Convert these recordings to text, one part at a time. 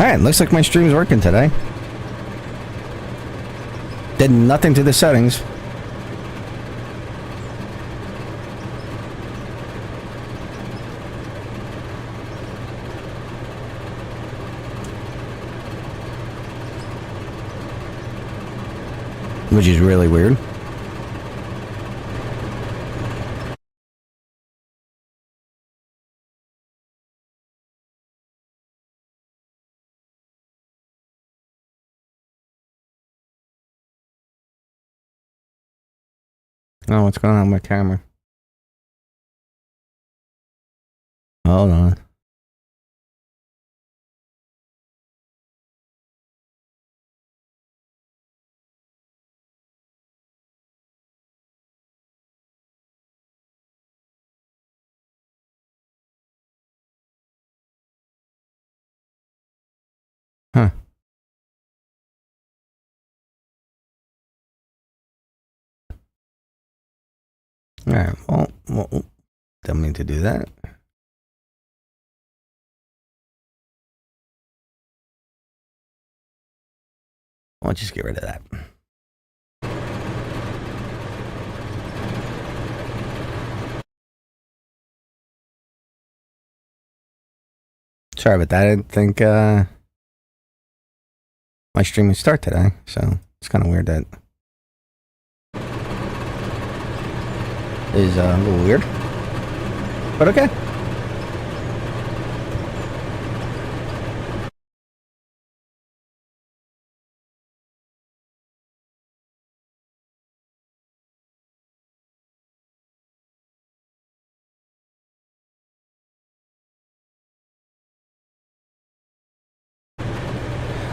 Alright, looks like my stream's working today. Did nothing to the settings. Which is really weird. Oh, what's going on with my camera? Hold on. Huh. Alright, well, don't mean to do that. I'll just get rid of that. Sorry about that. I didn't think my stream would start today, so it's kind of weird that is a little weird, but okay.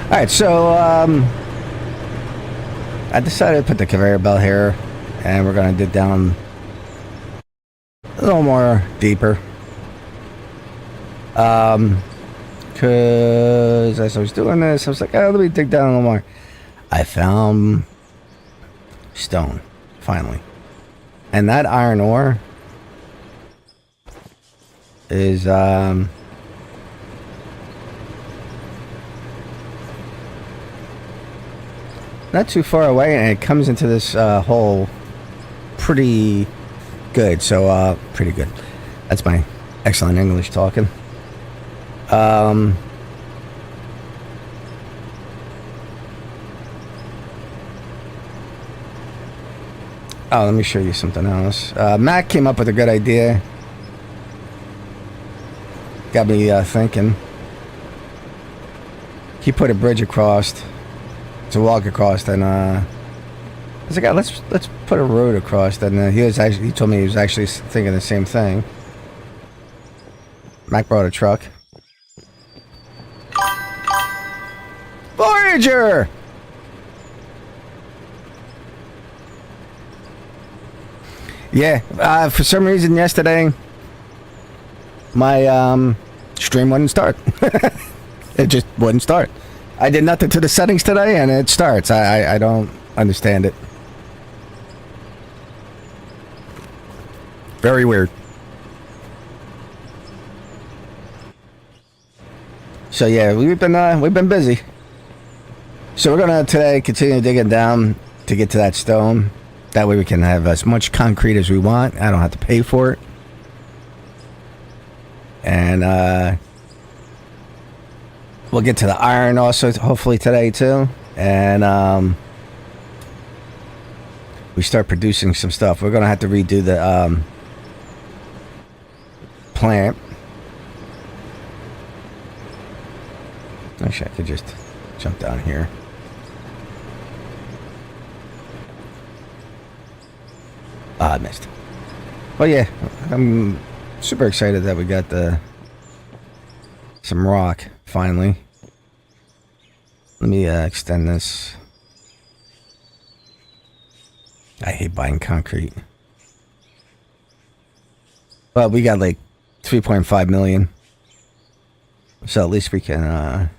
All right, so I decided to put the conveyor belt here, and we're gonna dig down a little more deeper. Cause as I was doing this, I was like, oh, let me dig down a little more. I found stone, finally. And that iron ore is not too far away, and it comes into this hole pretty good. So pretty good. That's my excellent English talking. Oh, let me show you something else. Matt came up with a good idea. Got me thinking. He put a bridge across to walk across, and I was like, oh, let's put a road across. And he told me he was actually thinking the same thing. Mac brought a truck. Voyager! Yeah, for some reason yesterday, my stream wouldn't start. It just wouldn't start. I did nothing to the settings today, and it starts. I don't understand it. Very weird. So yeah, we've been busy. So we're gonna today continue digging down to get to that stone. That way we can have as much concrete as we want. I don't have to pay for it. And we'll get to the iron also, hopefully today too. And we start producing some stuff. We're gonna have to redo the plant. Actually, I could just jump down here. I missed. Well, yeah, I'm super excited that we got some rock finally. Let me extend this. I hate buying concrete, but we got like 3.5 million, so at least we can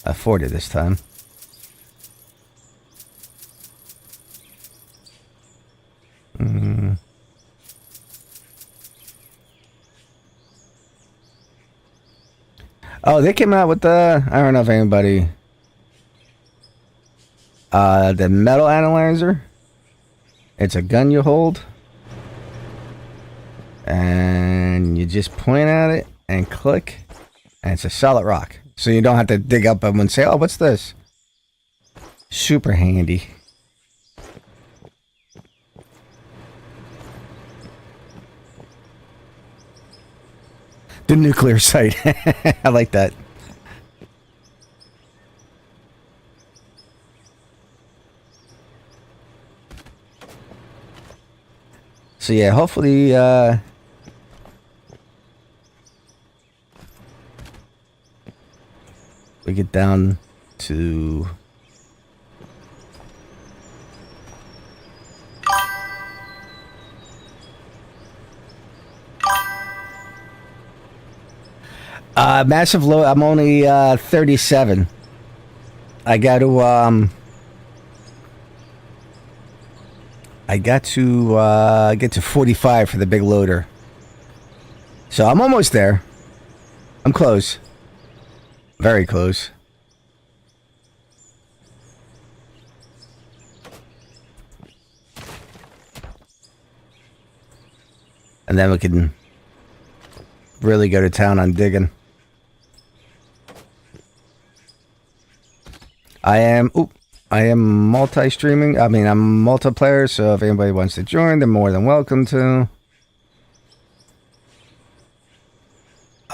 afford it this time. Oh, they came out with the, I don't know if anybody, the metal analyzer. It's a gun you hold, and you just point at it and click, and it's a solid rock. So you don't have to dig up and say, oh, what's this? Super handy. The nuclear site. I like that. So yeah, hopefully we get down to massive load. I'm only 37. I got to get to 45 for the big loader. So I'm almost there. I'm close. Very close. And then we can really go to town on digging. I am multi-streaming. I mean, I'm multiplayer, so if anybody wants to join, they're more than welcome to.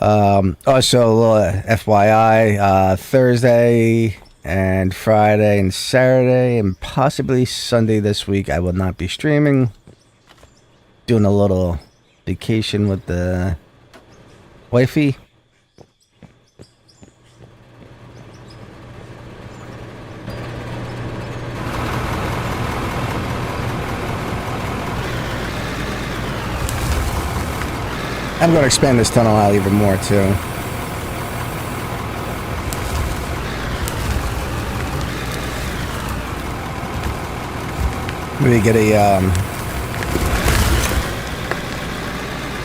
Also, a little FYI, Thursday and Friday and Saturday and possibly Sunday this week, I will not be streaming. Doing a little vacation with the wifey. I'm going to expand this tunnel out even more, too. Maybe get a,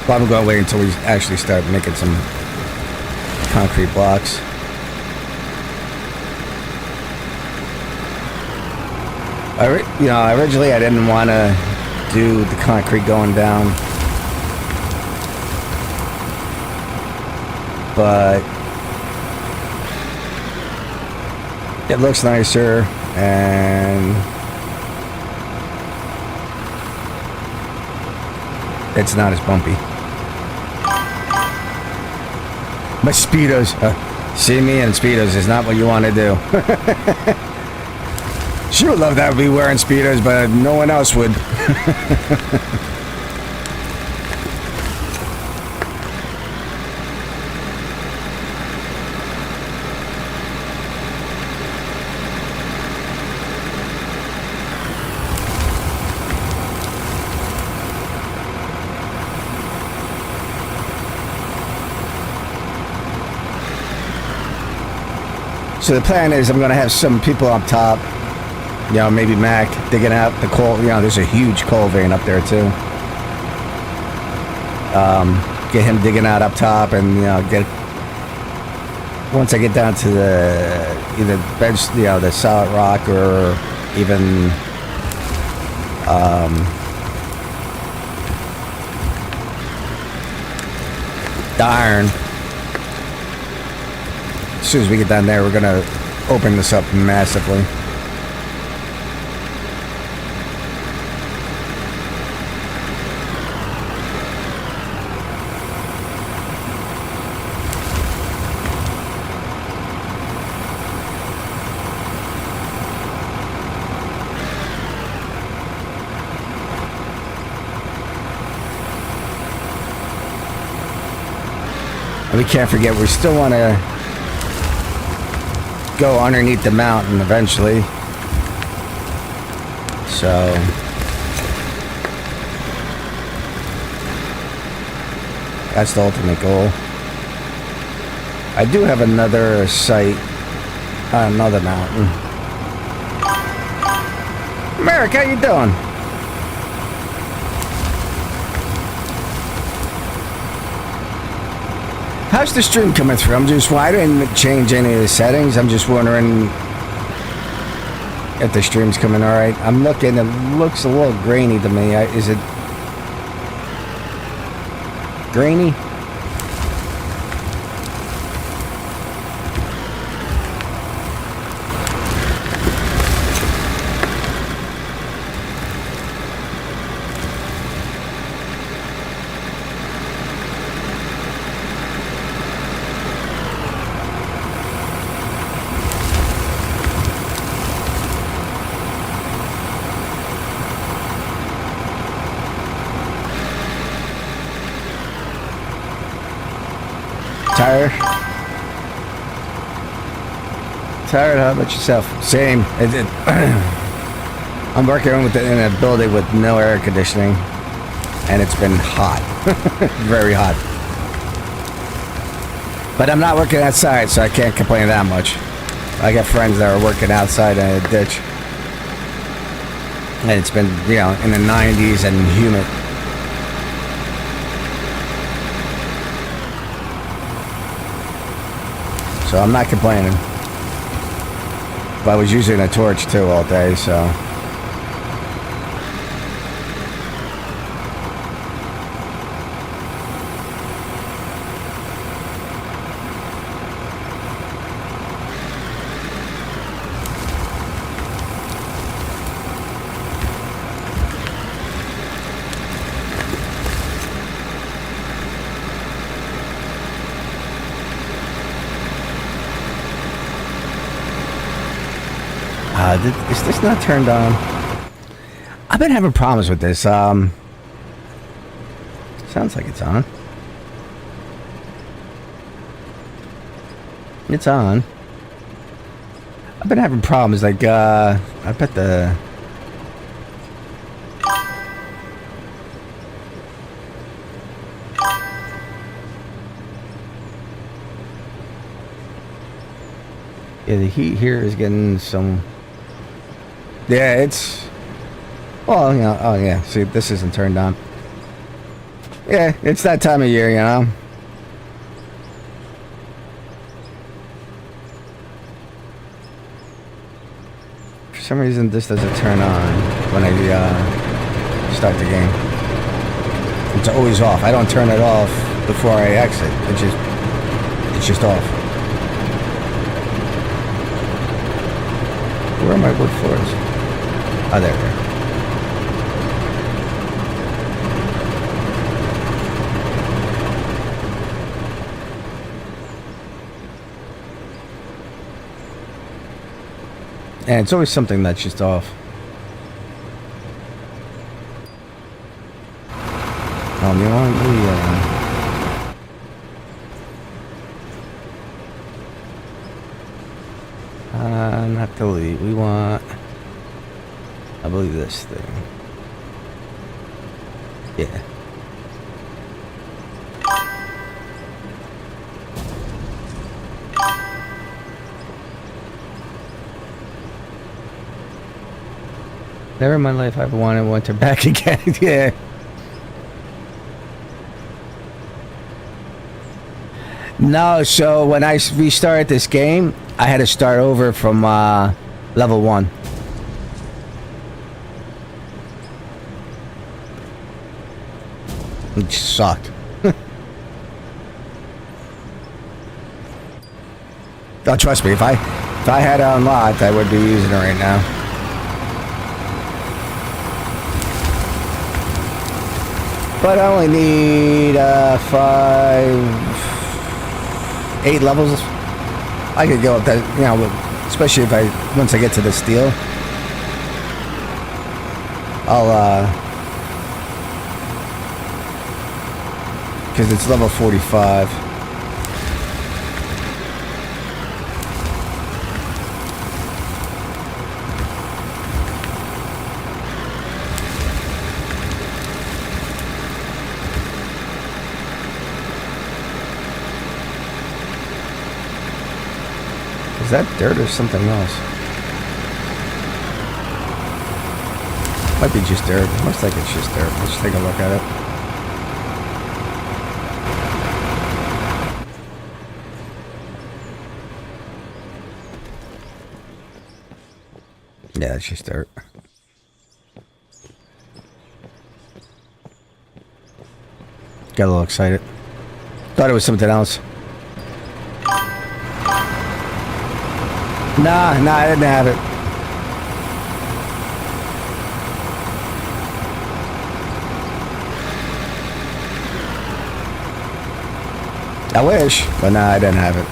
well, I'm going to wait until we actually start making some concrete blocks. Originally I didn't want to do the concrete going down. But it looks nicer, and it's not as bumpy. My Speedos, see me in Speedos is not what you want to do. She would love that to be wearing Speedos, but no one else would. So the plan is I'm going to have some people up top, maybe Mac digging out the coal. There's a huge coal vein up there too. Get him digging out up top, and once I get down to the either bench, the solid rock, or even the iron. As soon as we get down there, we're going to open this up massively. And we can't forget, we still want to go underneath the mountain eventually. So that's the ultimate goal. I do have another site on another mountain. Merrick, how you doing? How's the stream coming through? I didn't change any of the settings. I'm just wondering if the stream's coming all right. I'm looking. It looks a little grainy to me. Is it grainy? Tired? Tired? How about yourself? Same. I'm working in a building with no air conditioning, and it's been hot. Very hot. But I'm not working outside, so I can't complain that much. I got friends that are working outside in a ditch, and it's been, you know, in the 90s and humid. So I'm not complaining. But I was using a torch too all day, so. Is this not turned on? I've been having problems with this. Sounds like it's on. It's on. I've been having problems. Like, I bet the... Yeah, the heat here is getting some... Yeah, it's... Well, you know, oh yeah, see, this isn't turned on. Yeah, it's that time of year, you know? For some reason, this doesn't turn on when I start the game. It's always off. I don't turn it off before I exit. It's just off. Where are my wood floors? Oh, there we go. And it's always something that's just off. You want the not delete. We want, I believe, this thing. Yeah. Never in my life I've wanted winter back again. Yeah. No, so when I restarted this game, I had to start over from level 1. It sucked. Oh, trust me, if I had it unlocked, I would be using it right now. But I only need 8 levels. I could go up that, you know, especially if once I get to the steel. I'll, because it's level 45. Is that dirt or something else? Might be just dirt. Looks like it's just dirt. Let's take a look at it. that's just dirt. Got a little excited. Thought it was something else. Nah, I didn't have it. I wish, but nah, I didn't have it.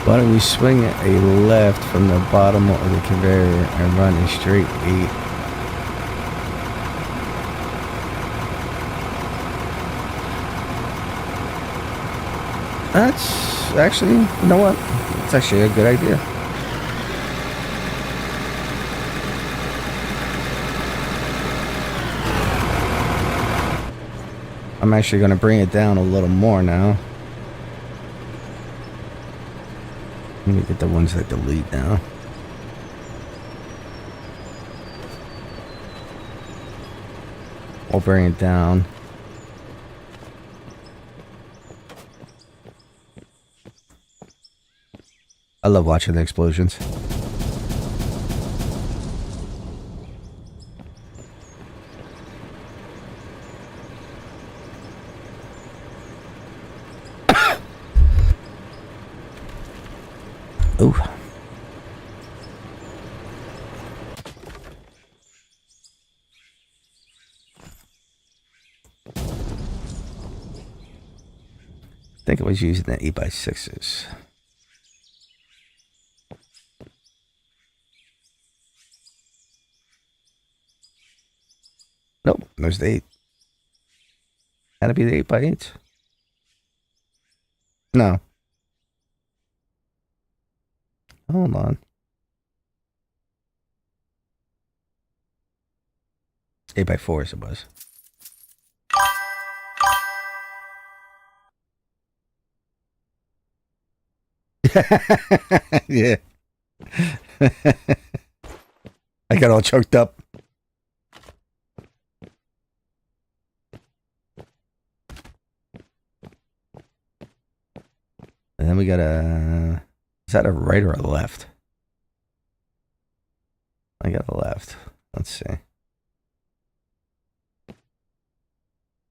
Why don't we swing a left from the bottom of the conveyor and run a straight 8? That's actually, you know what? It's actually a good idea. I'm actually going to bring it down a little more now. Let me get the ones that delete now. I'll bring it down. I love watching the explosions. Ooh. I think I was using the 8x6s. Nope, there's the 8. Had to be the 8x8s. No. Hold on. 8x4s it was. Yeah. I got all choked up. And then we got a... Is that a right or a left? I got the left. Let's see.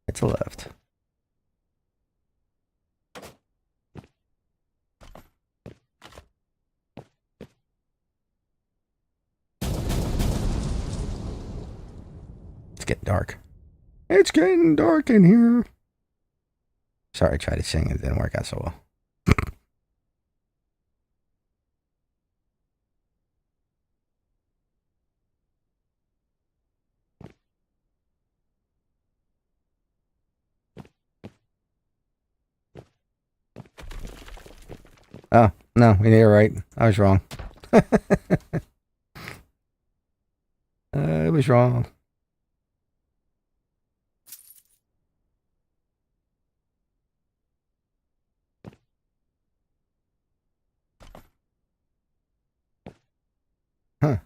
It's a left. It's getting dark. It's getting dark in here. Sorry, I tried to sing. It didn't work out so well. Oh, no, you're right. I was wrong. I was wrong. Huh.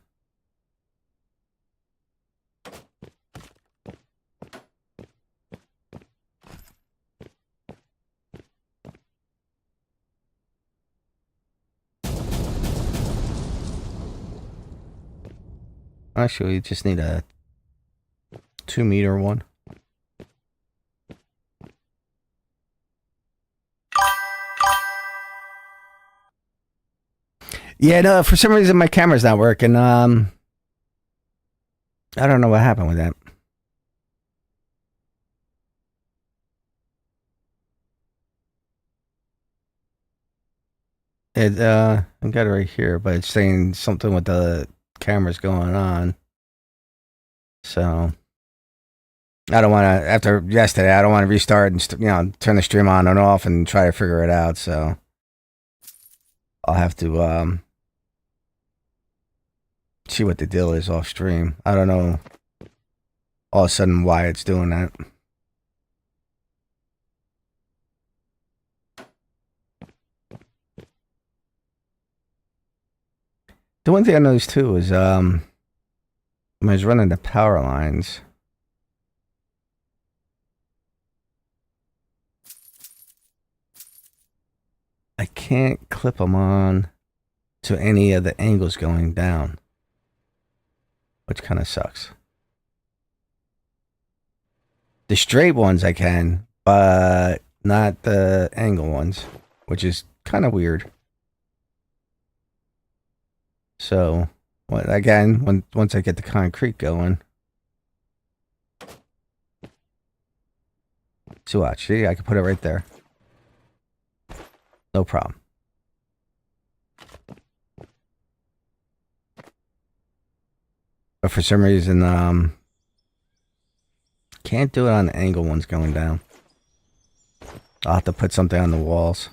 Actually, you just need a 2-meter one. Yeah, no, for some reason my camera's not working. I don't know what happened with that. I got it right here, but it's saying something with the cameras going on. So I don't want to, after yesterday, I don't want to restart and, turn the stream on and off and try to figure it out. So I'll have to see what the deal is off stream. I don't know all of a sudden why it's doing that. The one thing I noticed too is when I was running the power lines, I can't clip them on to any of the angles going down, which kind of sucks. The straight ones I can, but not the angle ones, which is kind of weird. So, again, once I get the concrete going. So watch, see, I can put it right there. No problem. But for some reason, can't do it on the angle ones going down. I'll have to put something on the walls.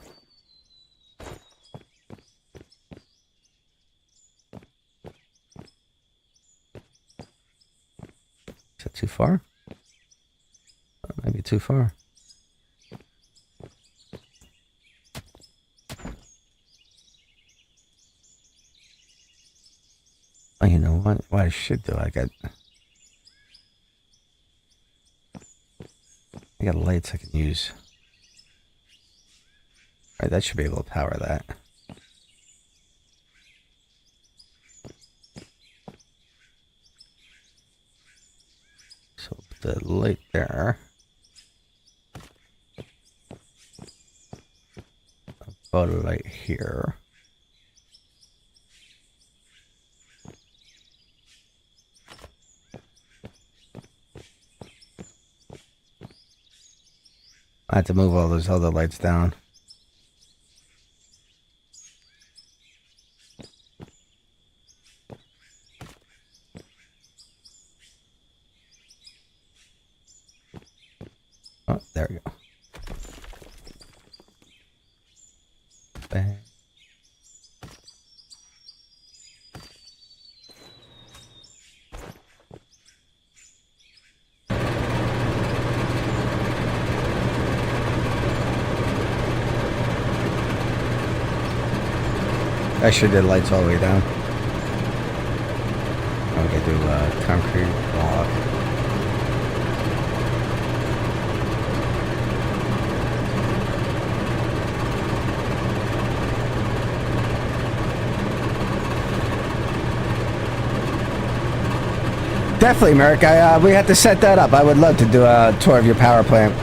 Is that too far? That might be too far. Oh, you know what? What I should do, I got lights I can use. Alright, that should be able to power that. So the light there. About a light here. I have to move all those other lights down. Oh, there we go. Bang. I sure did lights all the way down. I'm gonna do concrete block. Definitely, Merrick. We have to set that up. I would love to do a tour of your power plant.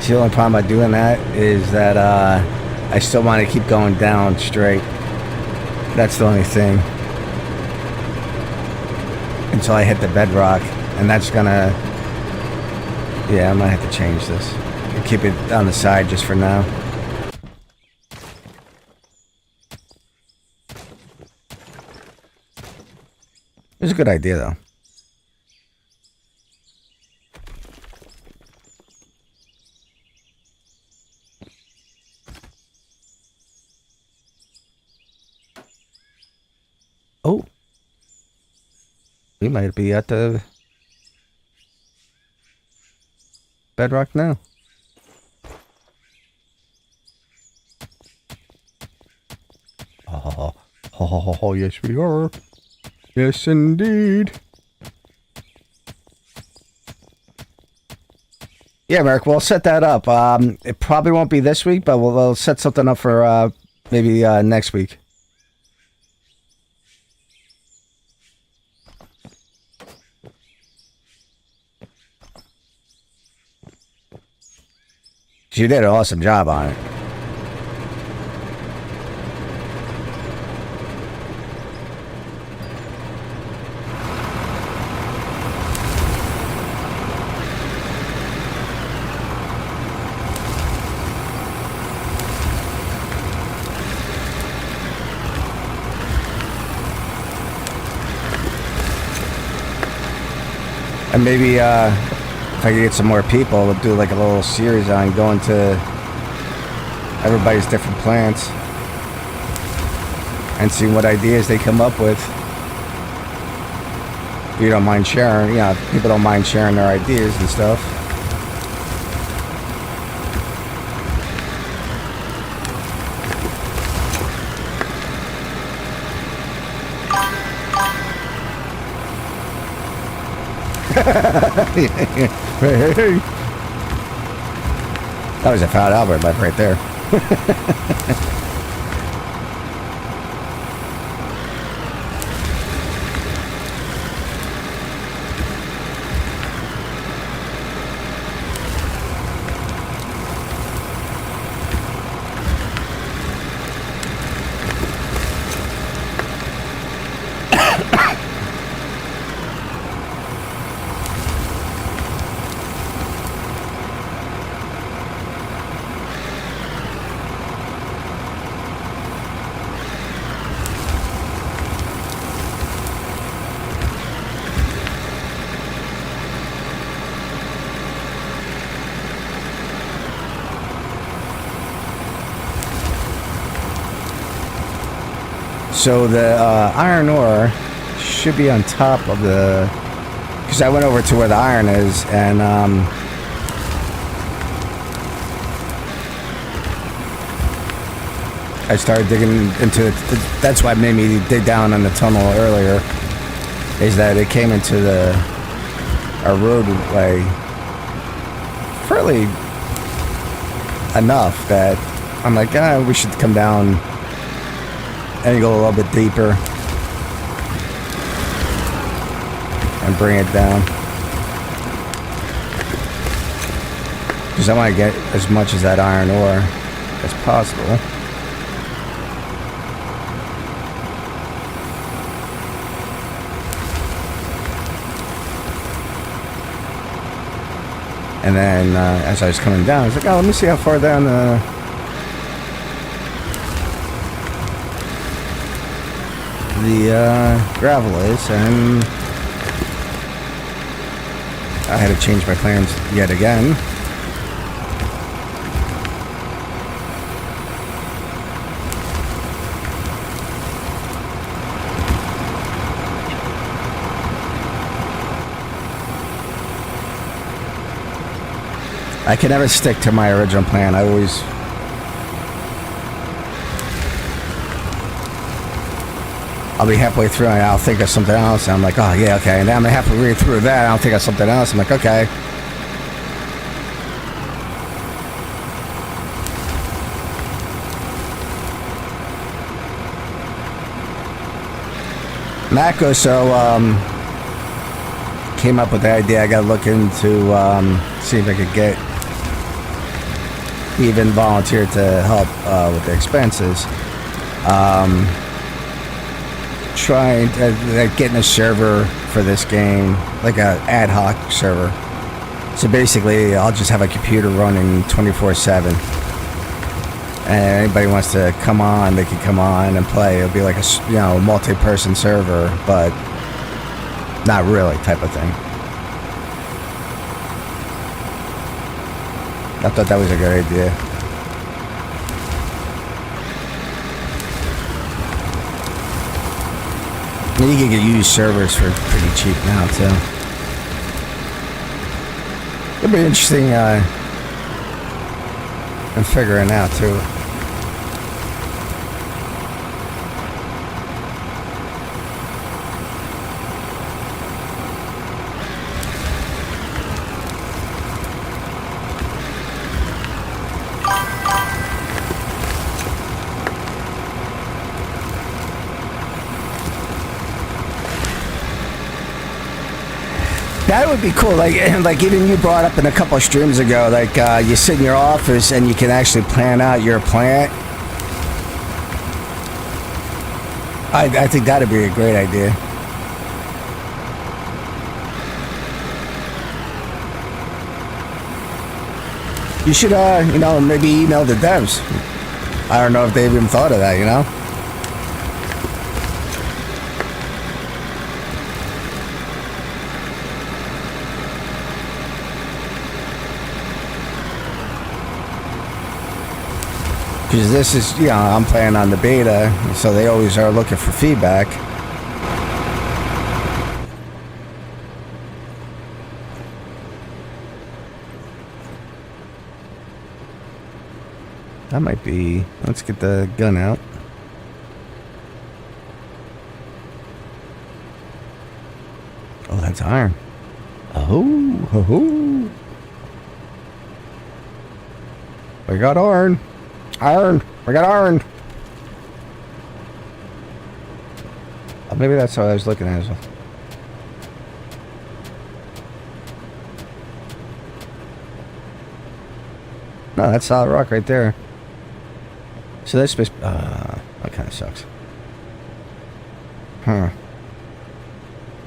The only problem by doing that is that I still want to keep going down straight. That's the only thing. Until I hit the bedrock. And that's gonna... Yeah, I might have to change this. And keep it on the side just for now. It's a good idea, though. Oh, we might be at the bedrock now. Oh, yes we are. Yes, indeed. Yeah, Merrick, we'll set that up. It probably won't be this week, but we'll set something up for maybe next week. You did an awesome job on it. And maybe if I could get some more people, we'll do like a little series on going to everybody's different plants and seeing what ideas they come up with. If you don't mind sharing, you know, if people don't mind sharing their ideas and stuff. Hey. That was a Proud Albert left right there. So the iron ore should be on top of the, because I went over to where the iron is, and I started digging into it. That's what made me dig down on the tunnel earlier, is that it came into a roadway fairly enough that I'm like, we should come down and go a little bit deeper and bring it down, because I want to get as much as that iron ore as possible. And then as I was coming down, I was like, let me see how far down the gravel is, and I had to change my plans yet again. I can never stick to my original plan. I'll be halfway through and I'll think of something else, and I'm like, oh yeah, okay. And then I'm halfway through that and I'll think of something else. I'm like, okay. Mako came up with the idea. I gotta look into see if I could get even volunteer to help with the expenses. Trying getting a server for this game, like a ad hoc server. So basically, I'll just have a computer running 24/7, and anybody wants to come on, they can come on and play. It'll be like a multi-person server, but not really type of thing. I thought that was a good idea. You can get used servers for pretty cheap now too. It'll be interesting in figuring out too. That would be cool. Like even you brought up in a couple of streams ago, like you sit in your office and you can actually plan out your plant. I think that'd be a great idea. You should, maybe email the devs. I don't know if they've even thought of that, you know? Because this is, I'm playing on the beta, so they always are looking for feedback. That might be... Let's get the gun out. Oh, that's iron. Oh. We got iron. We got iron. Oh, maybe that's what I was looking at as well. No, that's solid rock right there. So that's supposed... that kind of sucks. Huh.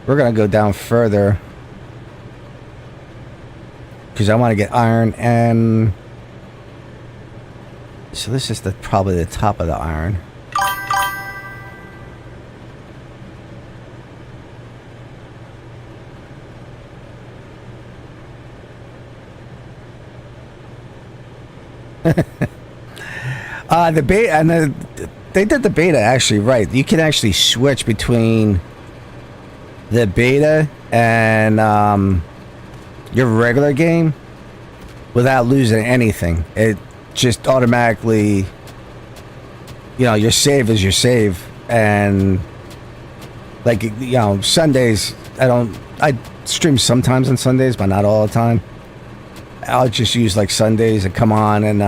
We're going to go down further. Because I want to get iron and... So this is probably the top of the iron. The beta, and they did the beta actually right. You can actually switch between the beta and your regular game without losing anything. It just automatically, your save is your save. And like, Sundays, I stream sometimes on Sundays, but not all the time. I'll just use like Sundays and come on and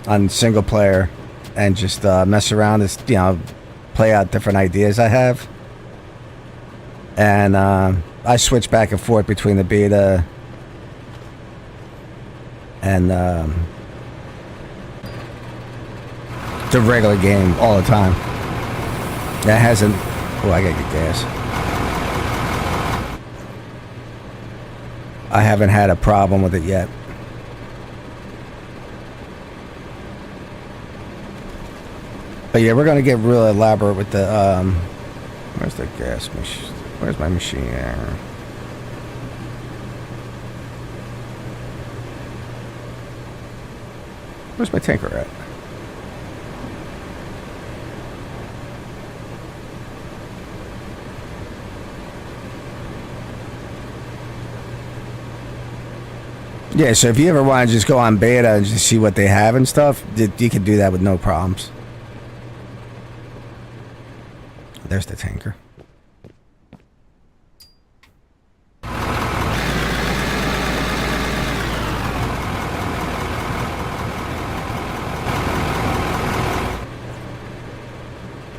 on single player and just mess around, play out different ideas I have. And I switch back and forth between the beta and the regular game all the time. That hasn't... Oh, I gotta get gas. I haven't had a problem with it yet. But yeah, we're gonna get real elaborate with the where's the gas machine? Where's my machine? Where's my tanker at? Yeah, so if you ever want to just go on beta and just see what they have and stuff, you can do that with no problems. There's the tanker.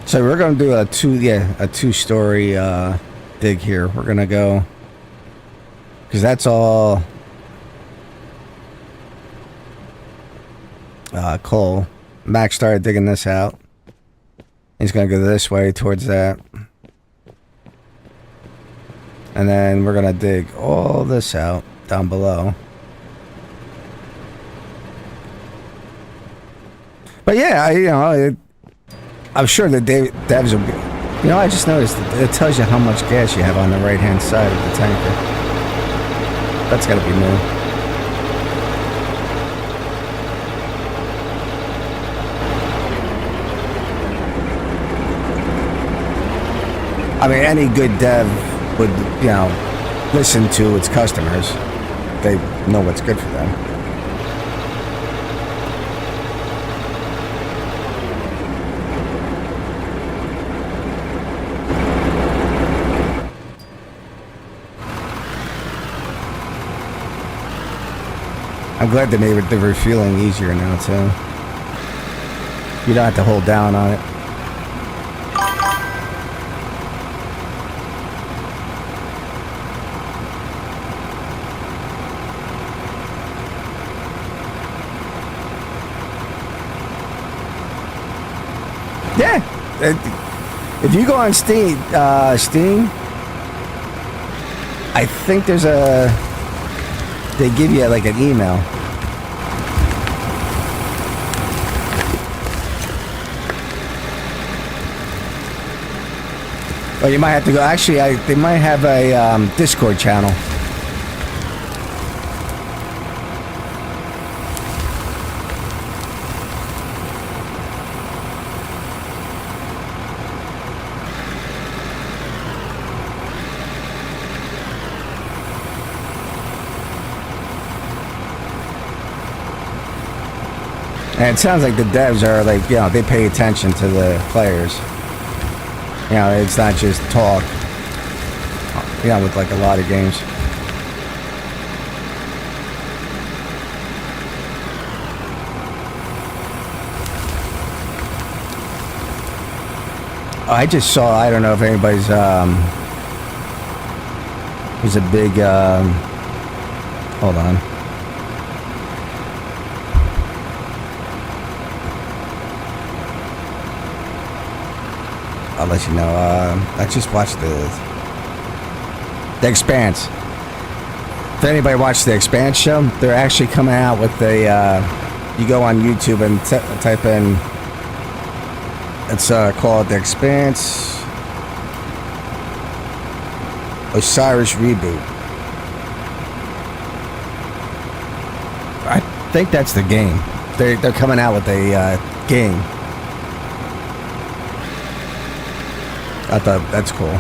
So we're gonna do a two-story dig here. We're gonna go because that's all coal. Max started digging this out. He's gonna go this way towards that. And then we're gonna dig all this out down below. But yeah, I'm sure the devs will be... I just noticed that it tells you how much gas you have on the right-hand side of the tanker. That's gotta be new. I mean, any good dev would, listen to its customers. They know what's good for them. I'm glad they made the refueling easier now, too. You don't have to hold down on it. Yeah. If you go on Steam, I think there's they give you like an email. Well, you might have to go. Actually, they might have a Discord channel. And it sounds like the devs are like, you know, they pay attention to the players. You know, it's not just talk. You know, with like a lot of games. I just saw, I don't know if anybody's, there's a big, hold on. I'll let you know. I just watched the Expanse. If anybody watched the Expanse show, they're actually coming out with a. You go on YouTube and type in. It's called The Expanse Osiris Reboot. I think that's the game. They're coming out with a game. I thought that's cool.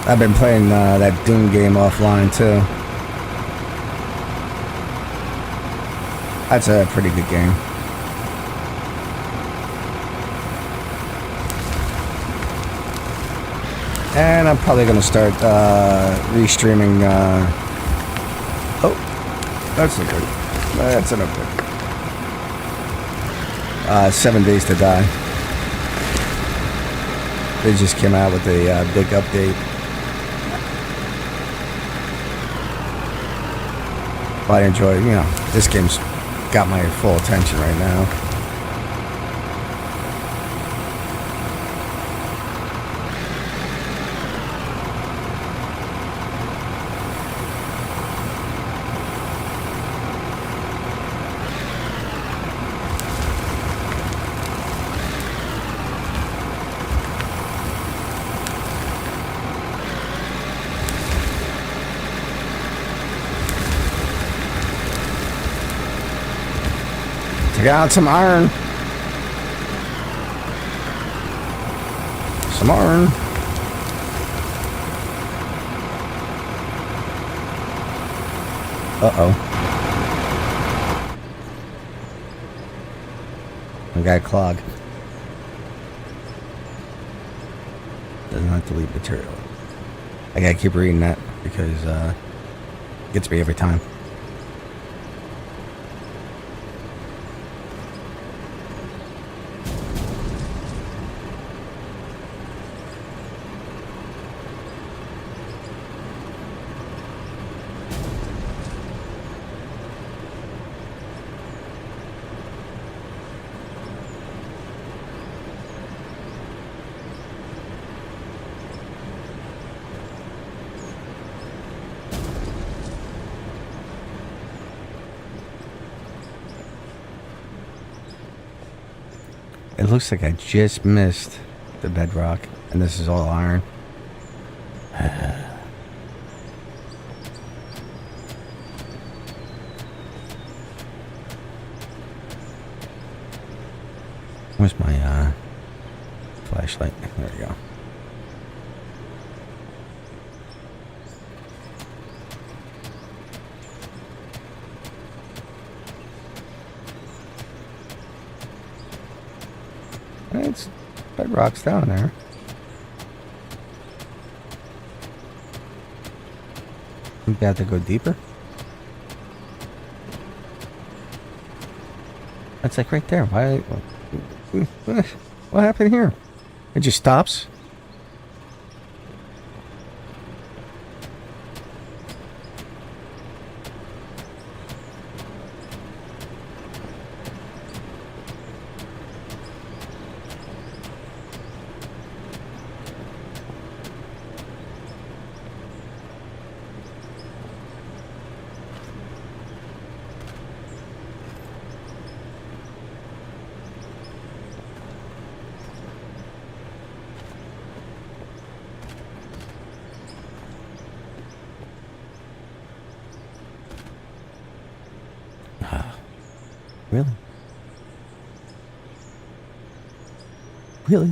I've been playing that Doom game offline too. That's a pretty good game. And I'm probably going to start restreaming. Oh, that's not good. That's not good. 7 Days to Die. They just came out with a big update. But I enjoy, you know, this game's got my full attention right now. Take out some iron. Some iron. Uh-oh. I got a clog. Does not delete material. I gotta keep reading that because it gets me every time. It looks like I just missed the bedrock, and this is all iron. Where's my flashlight? There we go. It's bedrock's down there. We have to go deeper. That's like right there. Why? What happened here? It just stops. Really? Really?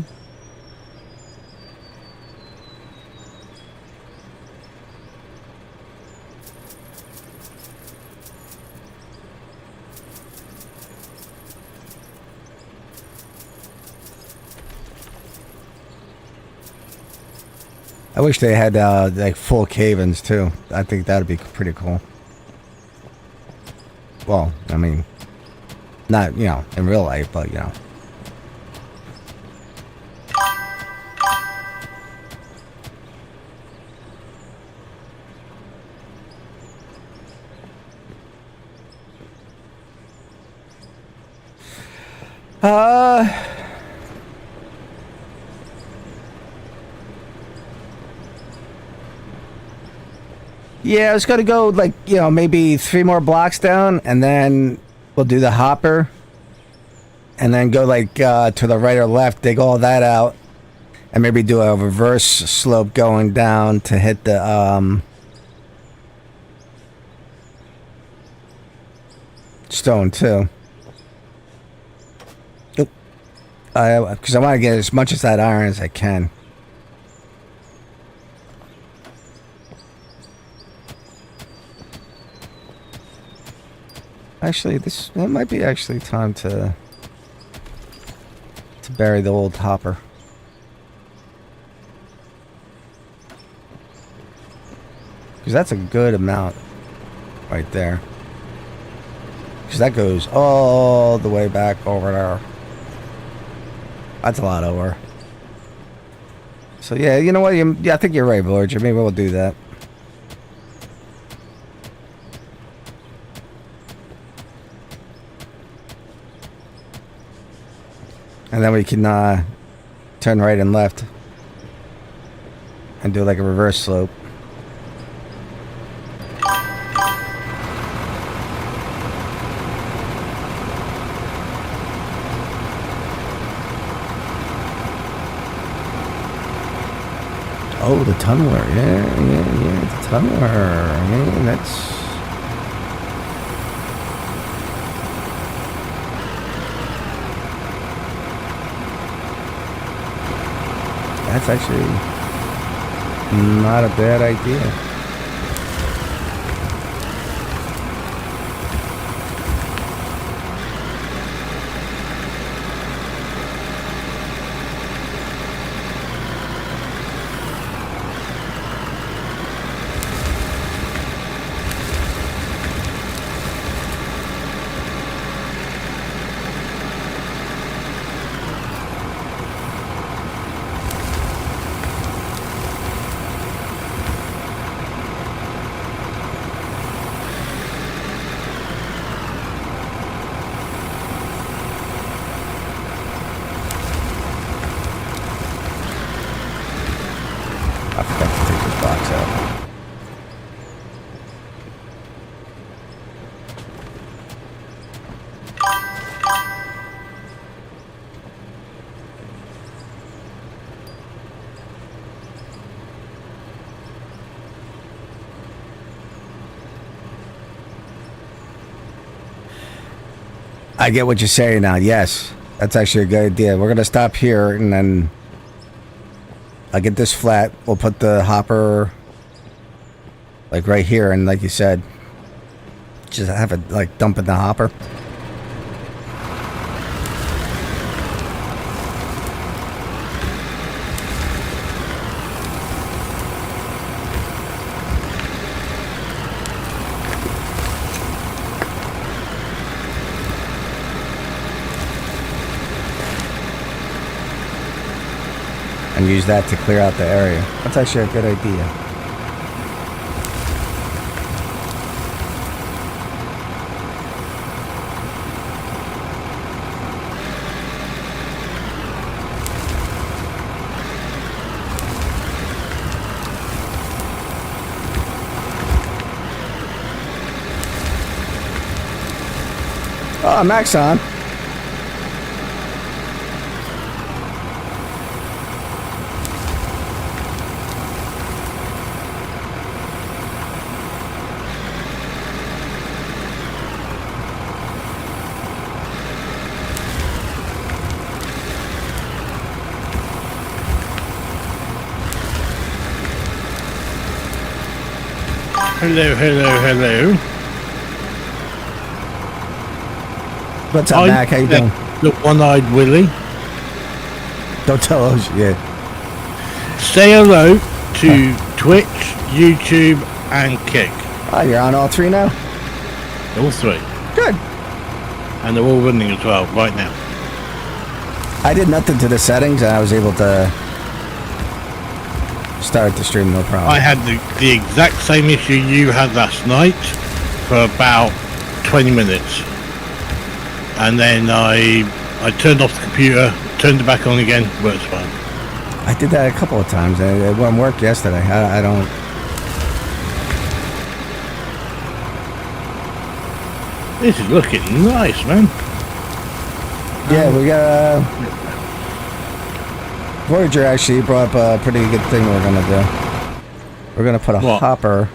I wish they had like full cave-ins too. I think that'd be pretty cool. Well, I mean, not, you know, in real life, but, you know. Yeah, I was gonna go, like, you know, maybe 3 more blocks down, and then we'll do the hopper. And then go, like, to the right or left, dig all that out. And maybe do a reverse slope going down to hit the, stone, too. Because I want to get as much of that iron as I can. Actually, it might be actually time to bury the old hopper. Because that's a good amount right there. Because that goes all the way back over there. That's a lot over. So yeah, you know what? Yeah, I think you're right, Villager. Maybe we'll do that. And then we can turn right and left and do like a reverse slope. Oh, the tunneler. Yeah, the tunneler. Yeah, that's... That's actually not a bad idea. I forgot to take this box out. I get what you're saying now. Yes, that's actually a good idea. We're going to stop here and then I'll get this flat. We'll put the hopper like right here, and like you said, just have it like dump in the hopper. and use that to clear out the area. That's actually a good idea. Oh, Max on. Hello, hello, hello. What's up, Mac? How you doing? The one-eyed Willie. Don't tell us yet. Say hello to Twitch, YouTube, and Kick. Oh, you're on all three now? All three. Good. And they're all running as well right now. I did nothing to the settings, and I was able to start the stream, no problem. I had the exact same issue you had last night for about 20 minutes. And then I turned off the computer, turned it back on again, works fine. I did that a couple of times, and it wouldn't work yesterday. I don't... This is looking nice, man. Yeah, we got Voyager actually brought up a pretty good thing we're gonna do. We're gonna put a hopper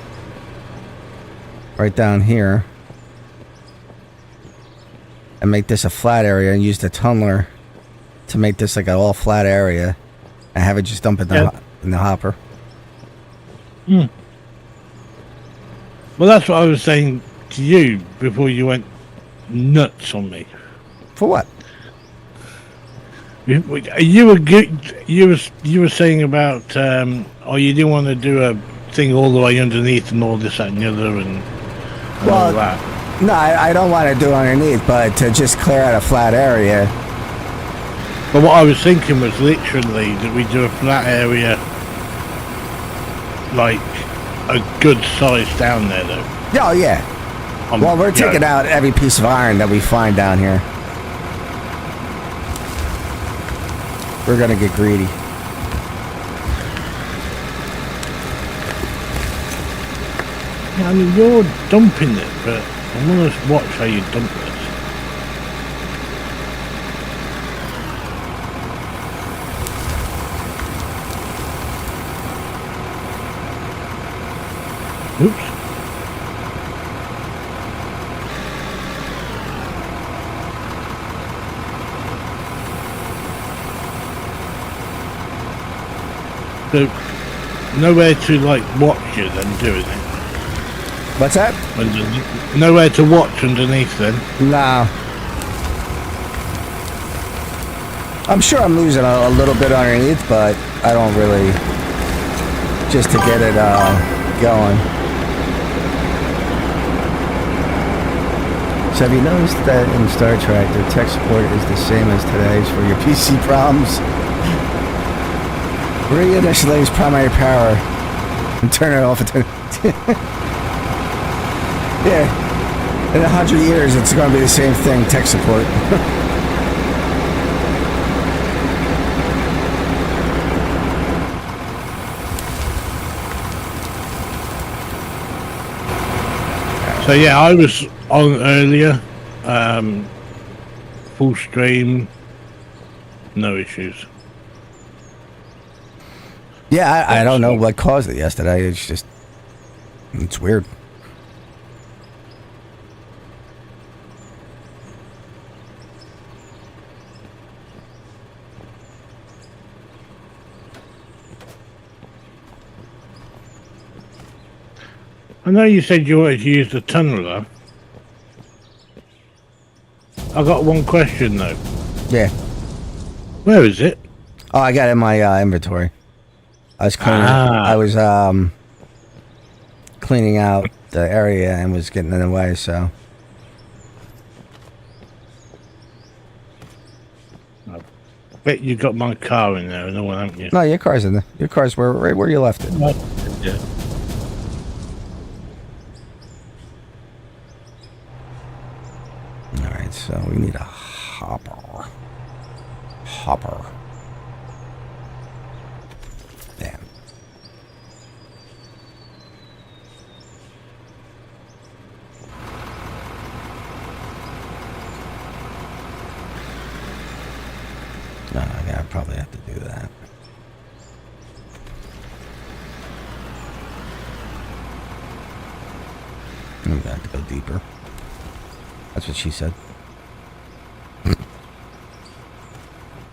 right down here and make this a flat area and use the tunneler to make this like an all flat area and have it just dump it in the hopper. Hmm. Well, that's what I was saying to you before you went nuts on me. For what? You were good. You were saying about oh, you didn't want to do a thing all the way underneath and all this that and the other and all that. No, I don't want to do underneath, but to just clear out a flat area. But what I was thinking was literally that we do a flat area, like a good size down there, though. Oh yeah. Well, we're taking out every piece of iron that we find down here. We're gonna get greedy. Yeah, I mean, you're dumping it, but I want to watch how you dump this. Oops. So, nowhere to like watch you then, do it? What's that? Nowhere to watch underneath then? No. I'm sure I'm losing a little bit underneath, but I don't really, just to get it going. So have you noticed that in Star Trek, their tech support is the same as today's for your PC problems? Reinitialize primary power and turn it off. Yeah, in 100 years, it's going to be the same thing, tech support. So yeah, I was on earlier, full stream, no issues. Yeah, I don't know what caused it yesterday. It's just, it's weird. I know you said you wanted to use the tunneler. I got one question though. Yeah. Where is it? Oh, I got it in my inventory. I was cleaning. I was cleaning out the area and was getting in the way. So. Oh. bet you got my car in there and all, haven't you? No, your car's in there. Your car's right where you left it. Yeah. All right, so we need a hopper. Hopper. Damn. No, I probably have to do that. I'm gonna have to go deeper. That's what she said.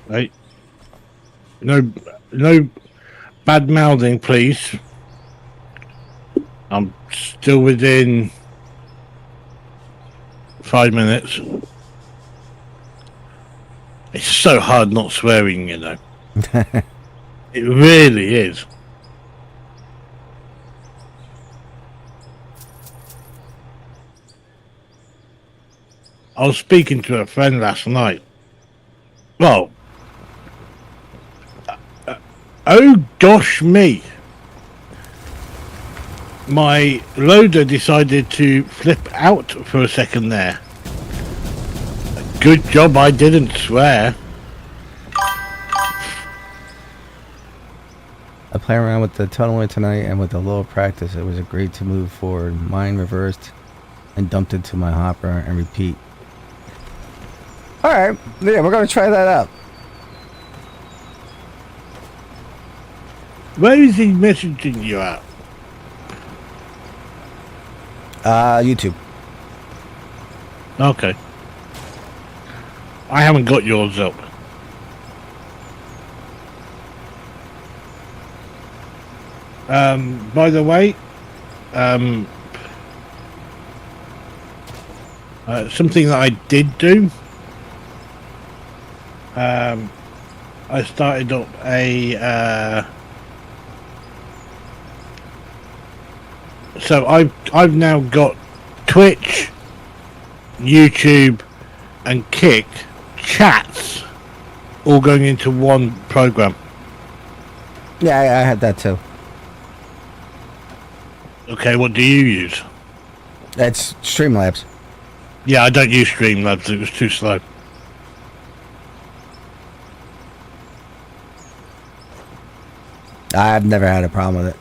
Right. No bad mouthing, please. I'm still within 5 minutes. It's so hard not swearing, you know. It really is. I was speaking to a friend last night. Well, oh gosh me. My loader decided to flip out for a second there. Good job I didn't swear. I play around with the tunneler tonight, and with a little practice, it was agreed to move forward. Mine reversed and dumped into my hopper and repeat. All right, yeah, we're gonna try that out. Where is he messaging you at? YouTube. Okay. I haven't got yours up. By the way, something that I did do, I started up a, so I've now got Twitch, YouTube, and Kick chats all going into one program. Yeah, I had that too. Okay, what do you use? That's Streamlabs. Yeah, I don't use Streamlabs. It was too slow. I've never had a problem with it.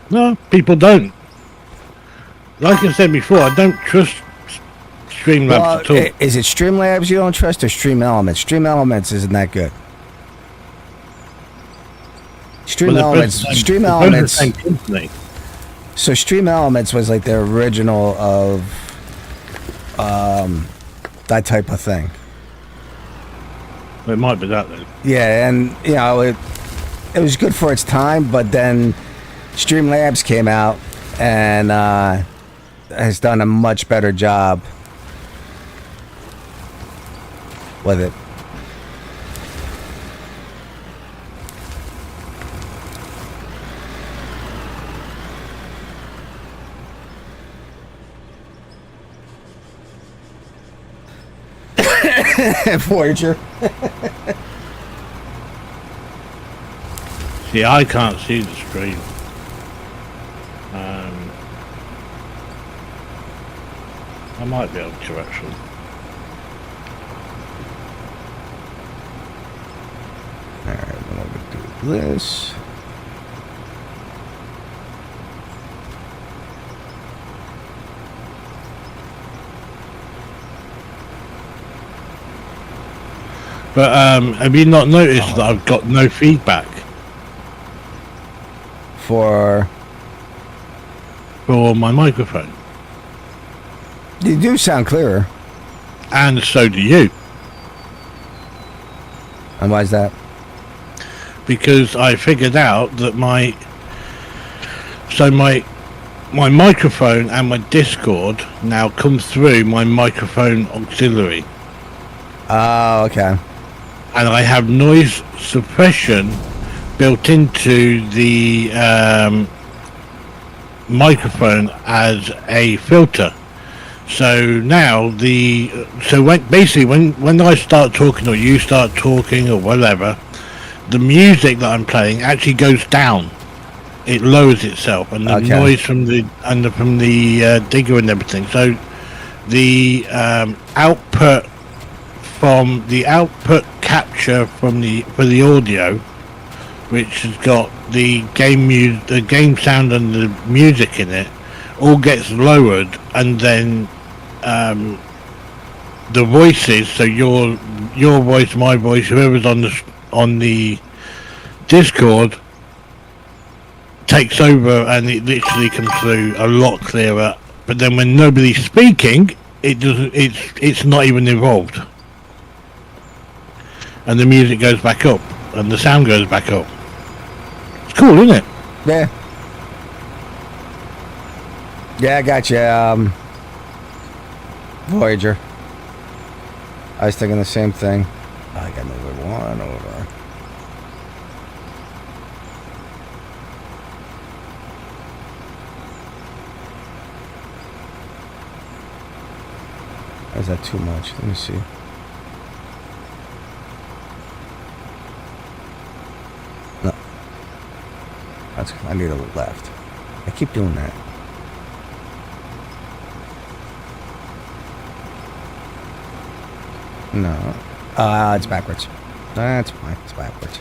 No, people don't. Like I said before, I don't trust Streamlabs at all. Is it Streamlabs you don't trust or Stream Elements? Stream Elements isn't that good. Stream Elements. So Stream Elements was like the original of that type of thing. It might be that then. Yeah, and you know it was good for its time, but then Streamlabs came out and has done a much better job with it. Voyager. See, I can't see the screen. I might be able to actually. Alright, I'm gonna do this. But have you not noticed that I've got no feedback For my microphone? you do sound clearer. And so do you. And why is that? Because I figured out that my microphone and my Discord now come through my microphone auxiliary. Oh, okay. And I have noise suppression built into the microphone as a filter. So now when I start talking or you start talking or whatever, the music that I'm playing actually goes down. It lowers itself, and the noise from the digger and everything. So the output capture for the audio, which has got the game sound and the music in it, all gets lowered, and then the voices, so your voice, my voice, whoever's on the Discord, takes over, and it literally comes through a lot clearer. But then when nobody's speaking, it doesn't. It's not even involved, and the music goes back up, and the sound goes back up. It's cool, isn't it? Yeah. Yeah, I got you. Voyager. I was thinking the same thing. I got no one over. Is that too much? Let me see. No. I need a little left. I keep doing that. No. It's backwards. That's fine. It's backwards.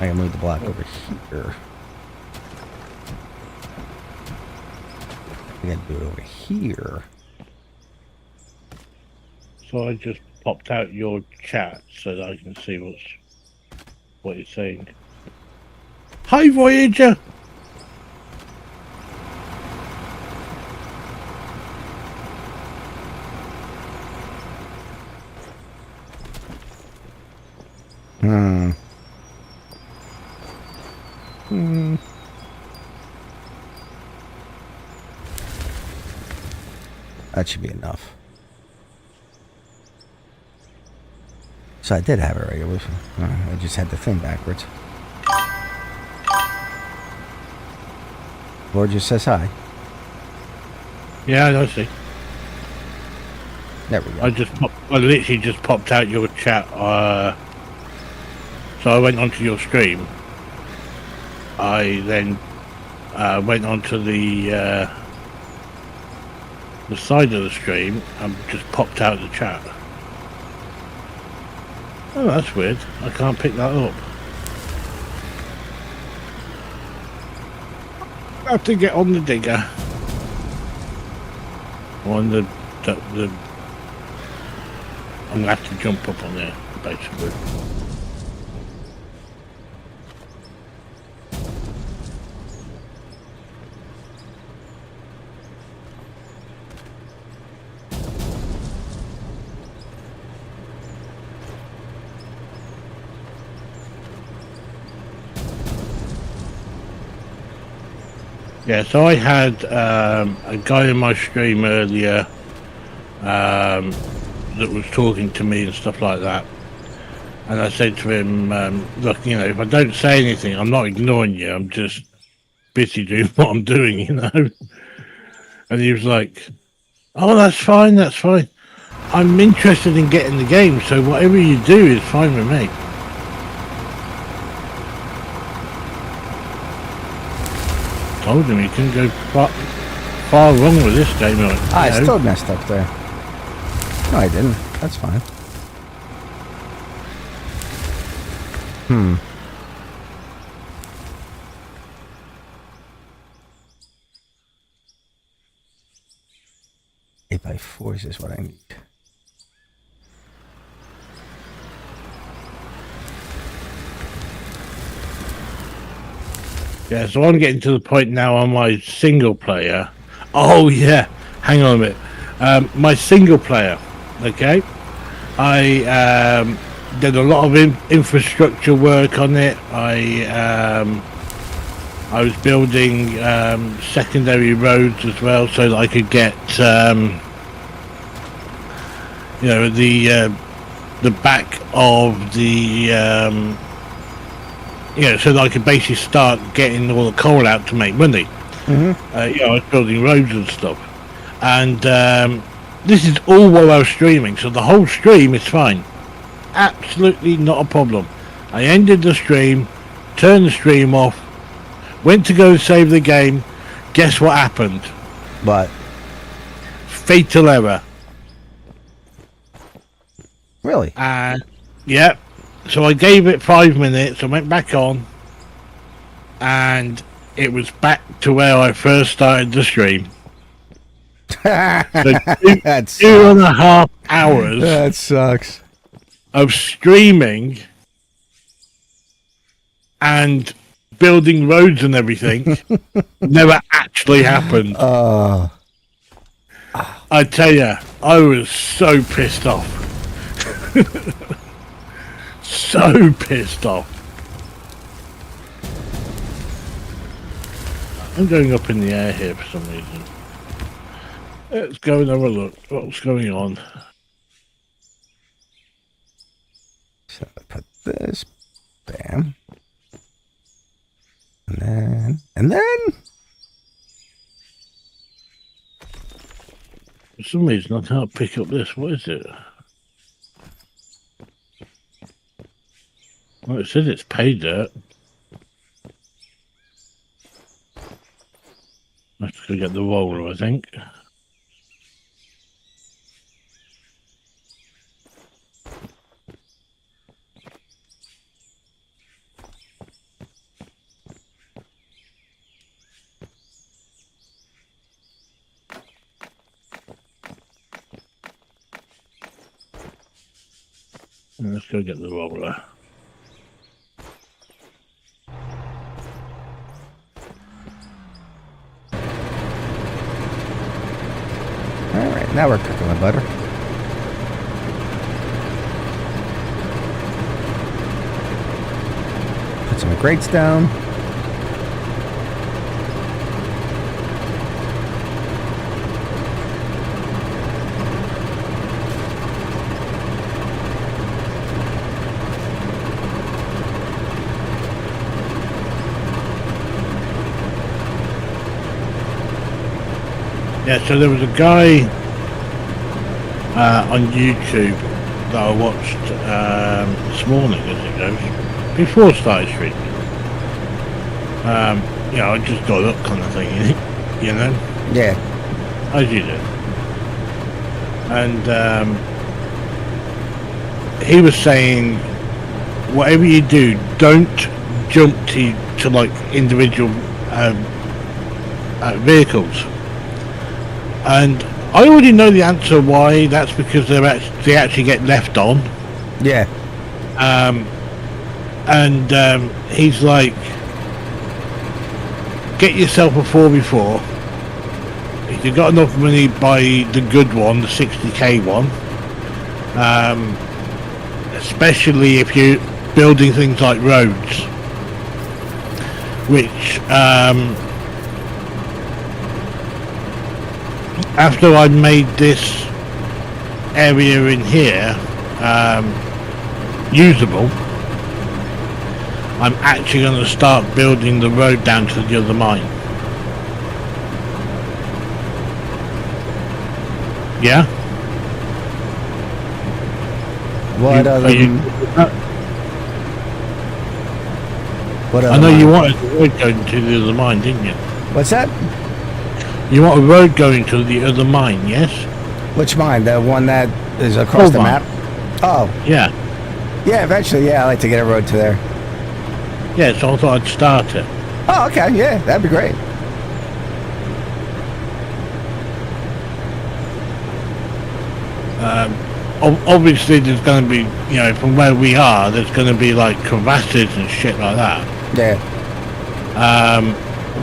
I can move the block over here. I gotta do it over here. So I just popped out your chat so that I can see what you're saying. Hi, Voyager! That should be enough. So I did have a regulation. I just had the thing backwards. Lord just says hi. Yeah, I see. There we go. I literally just popped out your chat. So I went onto your stream. I then went onto the side of the stream and just popped out the chat. Oh, that's weird. I can't pick that up. I have to get on the digger. On the I'm gonna have to jump up on there, basically. Yeah, so I had a guy in my stream earlier that was talking to me and stuff like that, and I said to him, look, you know, if I don't say anything, I'm not ignoring you, I'm just busy doing what I'm doing, you know. And he was like, oh, that's fine, I'm interested in getting the game, so whatever you do is fine with me. Told him he couldn't go far wrong with this game. Like, I still messed up there. No, I didn't. That's fine. Eight by 4s is what I need. Yeah, so I'm getting to the point now on my single player. Oh yeah, hang on a minute. My single player, okay? I did a lot of infrastructure work on it. I was building secondary roads as well, so that I could get, you know, the the back of the so that I could basically start getting all the coal out to make money. I was building roads and stuff, and this is all while I was streaming, so the whole stream is fine, absolutely not a problem. I ended the stream, turned the stream off, went to go save the game. Guess what happened? But fatal error. really, yeah. So I gave it 5 minutes. I went back on, and it was back to where I first started the stream. So 2.5 hours. That sucks. Of streaming and building roads and everything never actually happened. I tell you, I was so pissed off. So pissed off. I'm going up in the air here for some reason. Let's go and have a look. What's going on? So I put this, bam, and then. For some reason, I can't pick up this. What is it? Well, it says it's pay dirt. I have to go get the roller, I think. Let's go get the roller. Alright, now we're cooking with butter. Put some grates down. Yeah, so there was a guy on YouTube that I watched this morning, as it goes, before I started streaming. I just got up kind of thing, you know? Yeah. As you do. And he was saying, whatever you do, don't jump to like individual vehicles. And I already know the answer why. That's because they actually get left on. Yeah. He's like, get yourself a 4x4. If you've got enough money, buy the good one, the 60k one. Especially if you're building things like roads, which after I made this area in here usable, I'm actually going to start building the road down to the other mine. Yeah? What other? I know you wanted a road going to the other mine, didn't you? What's that? You want a road going to the other mine, yes? Which mine? The one that is across the mine. map? Oh. Yeah. Yeah, eventually, yeah, I'd like to get a road to there. Yeah, so I thought I'd start it. Oh, okay, yeah, that'd be great. Obviously there's going to be, from where we are, there's going to be like crevasses and shit like that. Yeah.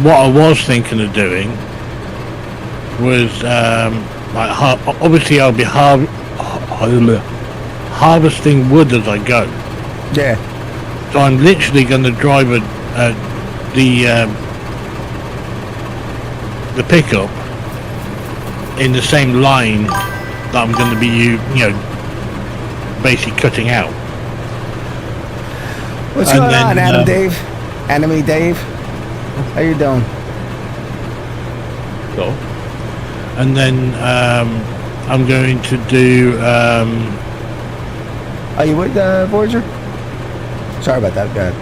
What I was thinking of doing was, obviously I'll be harvesting wood as I go. Yeah. So I'm literally going to drive the pickup in the same line that I'm going to be, basically cutting out. What's And going then, on, Adam Dave? Enemy Dave? How you doing? Cool. And then I'm going to do. Are you with Voyager? Sorry about that. Go ahead.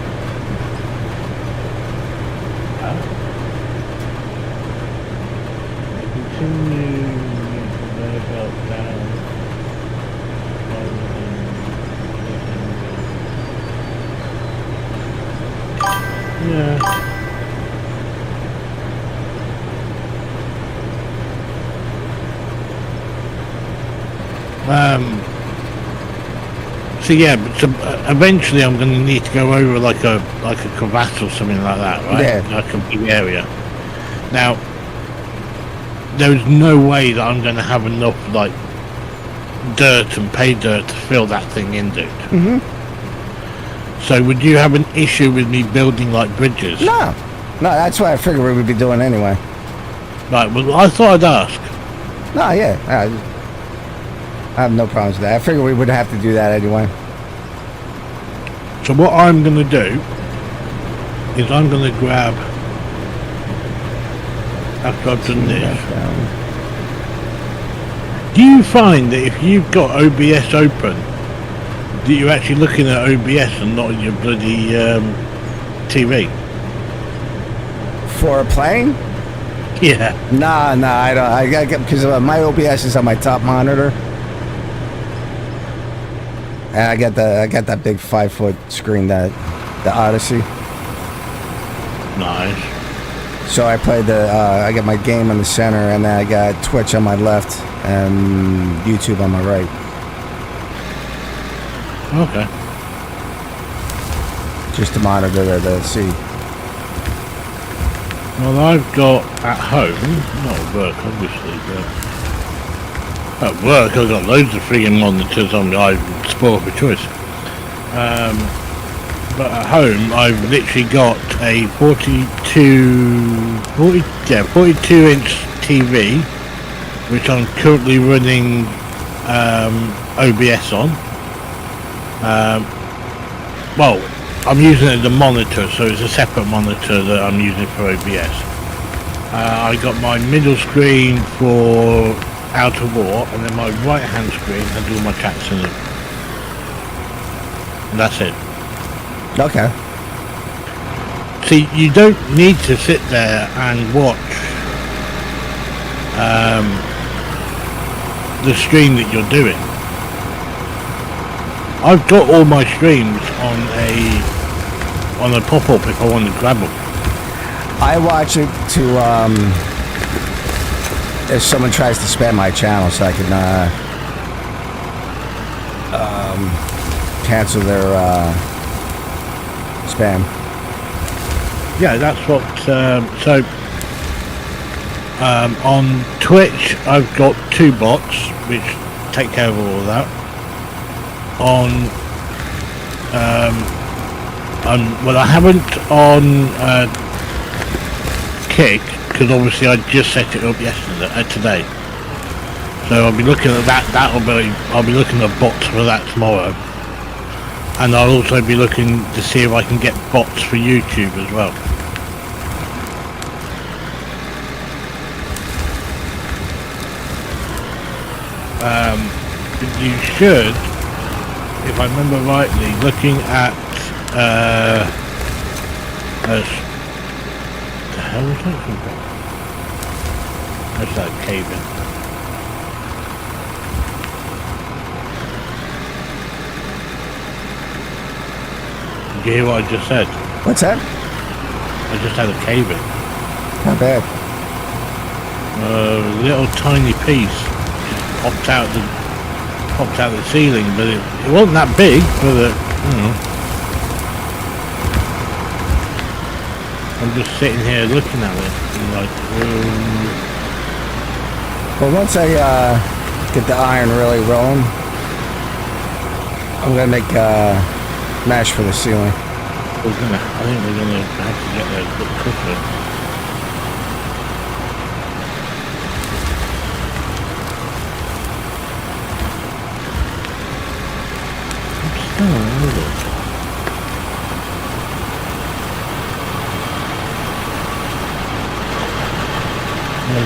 Continue belt down. Yeah. So yeah, but eventually I'm going to need to go over like a crevasse or something like that, right? Yeah. Like a big area. Now, there's no way that I'm going to have enough like dirt and pay dirt to fill that thing in, dude. Mm-hmm. So would you have an issue with me building like bridges? No, that's what I figured we would be doing anyway. Right. Well, I thought I'd ask. No, yeah, I have no problems with that. I figured we would have to do that anyway. So what I'm going to do is I'm going to grab, after I've done this, do you find that if you've got OBS open, that you're actually looking at OBS and not your bloody TV? For a plane? Yeah. Nah, I don't. I get because my OBS is on my top monitor, and I got that big 5-foot screen, the Odyssey. Nice. So I played I got my game in the center, and then I got Twitch on my left and YouTube on my right. Okay. Just to monitor the see. Well, I've got at home, not at work obviously, but at work I've got loads of friggin' monitors on me. I'm spoiled for choice. But at home I've literally got a 42-inch TV, which I'm currently running OBS on. Well, I'm using it as a monitor, so it's a separate monitor that I'm using for OBS. I got my middle screen for Out of War, and then my right hand screen has all my chats in it. And that's it. Okay. See, you don't need to sit there and watch the stream that you're doing. I've got all my streams on a pop-up if I want to grab them. I watch it to if someone tries to spam my channel, so I can cancel their spam. Yeah, that's what. On Twitch, I've got 2 bots which take care of all of that. Well, I haven't on Kick, because obviously I just set it up today. So I'll be looking at that. I'll be looking at bots for that tomorrow, and I'll also be looking to see if I can get bots for YouTube as well. You should, if I remember rightly, looking at the hell was that from? That's that cave in. Did you hear what I just said? What's that? I just had a cave in. Not bad. A little tiny piece popped out the ceiling, but it wasn't that big, but I'm just sitting here looking at it and like, Well, once I get the iron really rolling, I'm gonna make mesh for the ceiling. I think we're gonna have to get there a bit quicker. Yeah,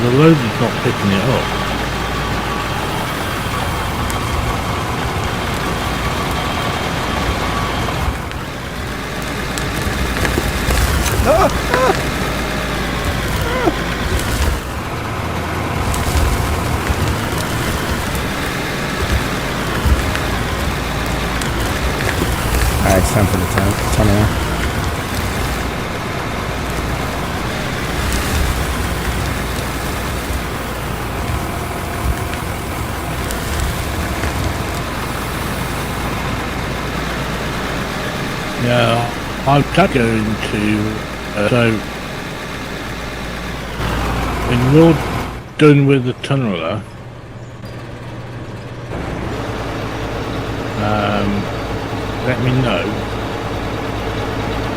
the loader's not picking it up. Alright, it's time for the tunnel. Yeah, I'm going to. So, when you're done with the tunneler, let me know.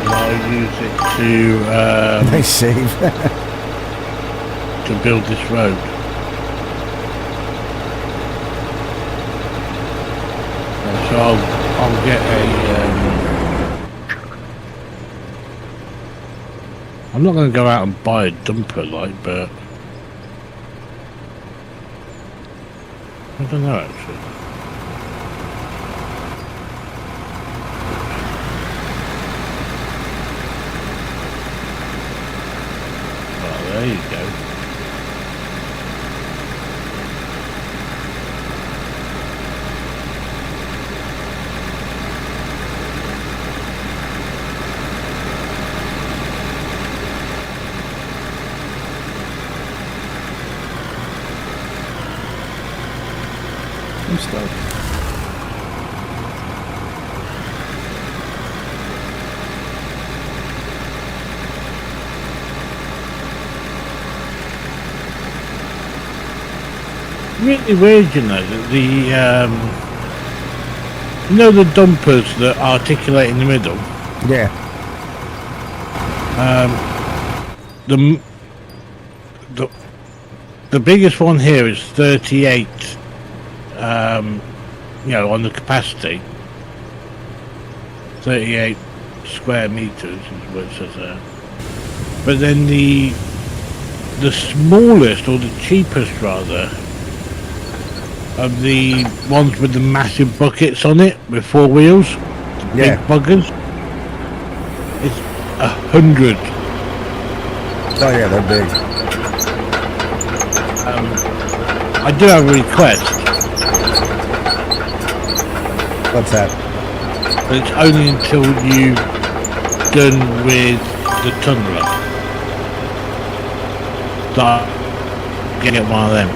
And I'll use it to Nice save. to build this road. And so I'll get a. I'm not going to go out and buy a dumper, like, but I don't know actually. Oh, there you go. I'm stoked. Really weird, you know, that the dumpers that articulate in the middle. Yeah. The biggest one here is 38. You know, on the capacity, 38 square meters is what it says there. But then the smallest, or the cheapest rather, of the ones with the massive buckets on it with 4 wheels, the big buggers, it's 100. Oh yeah, they're big. I do have a request. What's that? But it's only until you've done with the tunneler that I get one of them.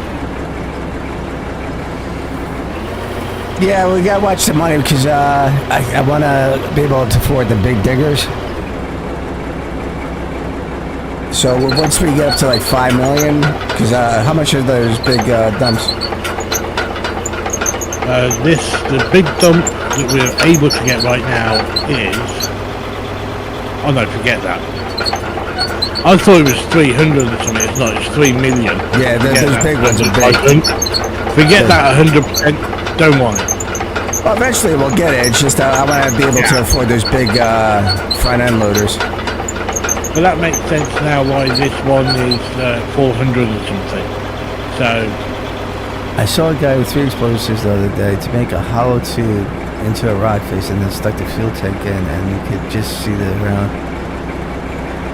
Yeah, we gotta watch the money because I want to be able to afford the big diggers. So once we get up to like 5 million, because how much are those big dumps? The big dump that we're able to get right now is... Oh no, forget that. I thought it was 300 or something. It's not, it's 3 million. Yeah, those big ones are big. Forget that 100%. Don't want it. Well, eventually we'll get it. It's just I want to be able to afford those big front end loaders. But that makes sense now why this one is 400 or something. So... I saw a guy with 3 explosives the other day to make a hollow tube into a rock face and then stuck the fuel tank in, and you could just see the ground.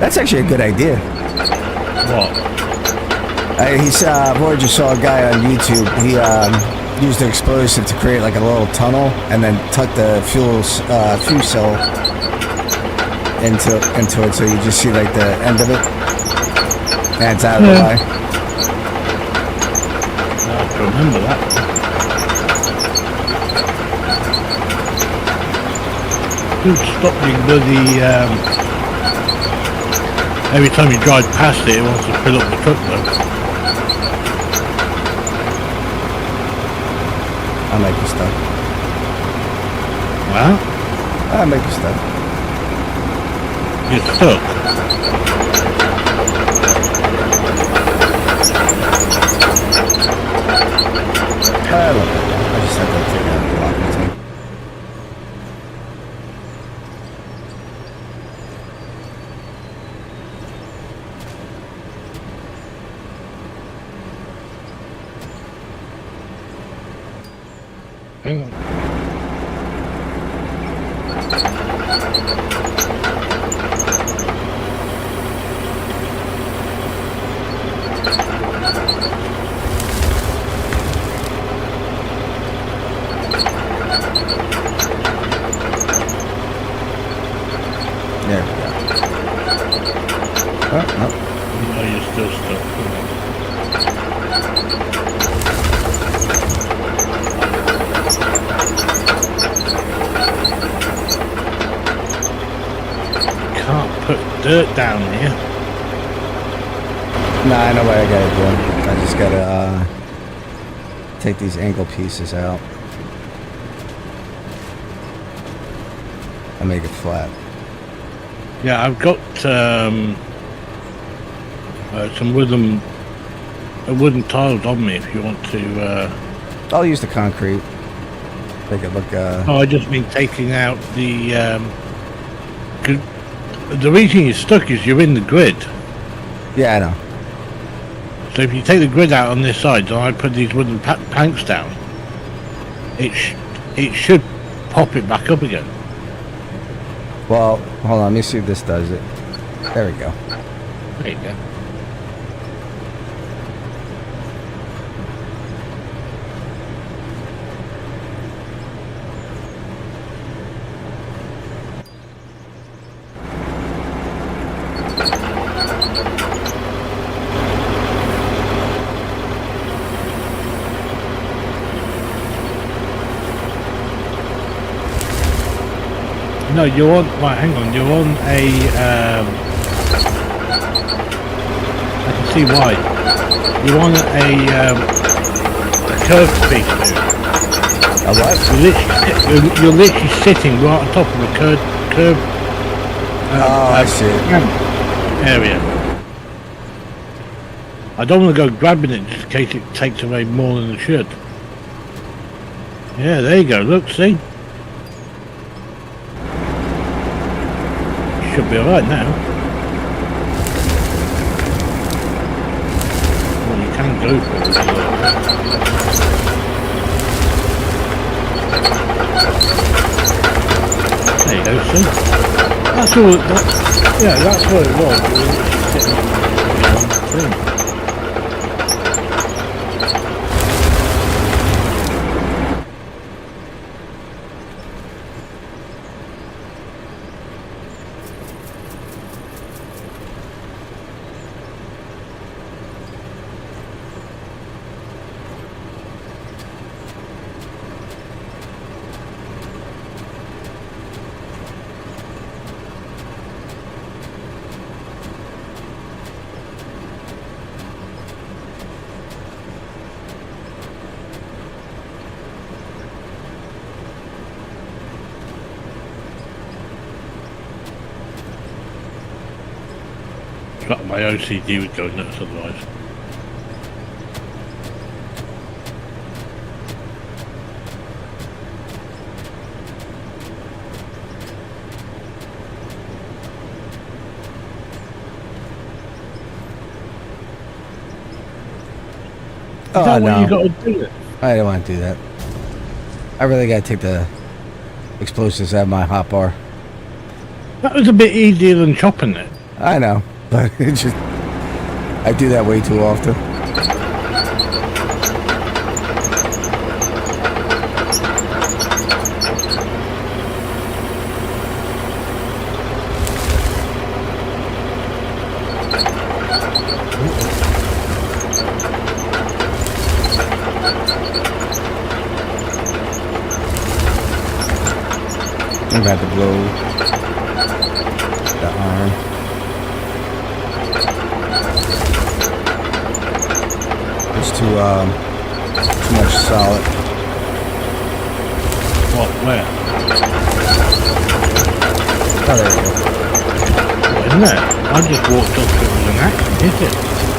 That's actually a good idea. What? Roy just saw a guy on YouTube. He used the explosive to create like a little tunnel and then tuck the fuel cell into it, so you just see like the end of it, and it's out of the way. I remember that. Don't stop me bloody. Every time you drive past it, it wants to fill up the truck though. I'll make you stuck. Well? I'll make you stuck. You're stuck? I just have to take out the lock and Hang on. There we go. Oh, no. No, you're still stuck. Can't put dirt down here. Nah, I know what I gotta do. I just gotta take these angle pieces out and make it flat. Yeah, I've got some wooden tiles on me if you want to. I'll use the concrete. Make it look. Oh, I just mean taking out the. The reason you're stuck is you're in the grid. Yeah, I know. So if you take the grid out on this side, and I put these wooden planks down, it should pop it back up again. Well, hold on. Let me see if this does it. There we go. There you go. No, you're on. Right, hang on. You're on a. I can see why. You're on a curved speed move. A what? You're literally sitting right on top of a curved. Oh, I see it. Area. I don't want to go grabbing it just in case it takes away more than it should. Yeah, there you go. Look, see. Should be alright now. Well, you can go for it. There you go, see? That's all. Yeah, that's what it was. My OCD would go nuts otherwise. Oh, Is that no. what you got to do it? I don't want to do that. I really got to take the explosives out of my hot bar. That was a bit easier than chopping it. I know, but it just... I do that way too often. I'm about to blow the arm. It's too much solid. What? Where? Oh, there you go. What, isn't there? I just walked up to it with an axe and hit it.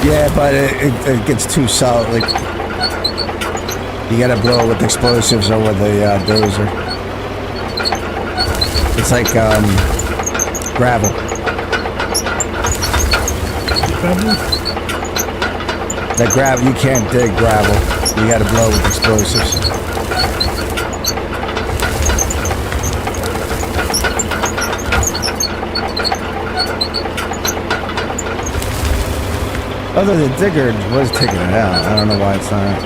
Yeah, but it gets too solid. Like, you gotta blow it with explosives or with a dozer. It's like gravel. Gravel? That gravel, you can't dig gravel. You gotta blow with explosives. Although the digger was taking it out. I don't know why it's not.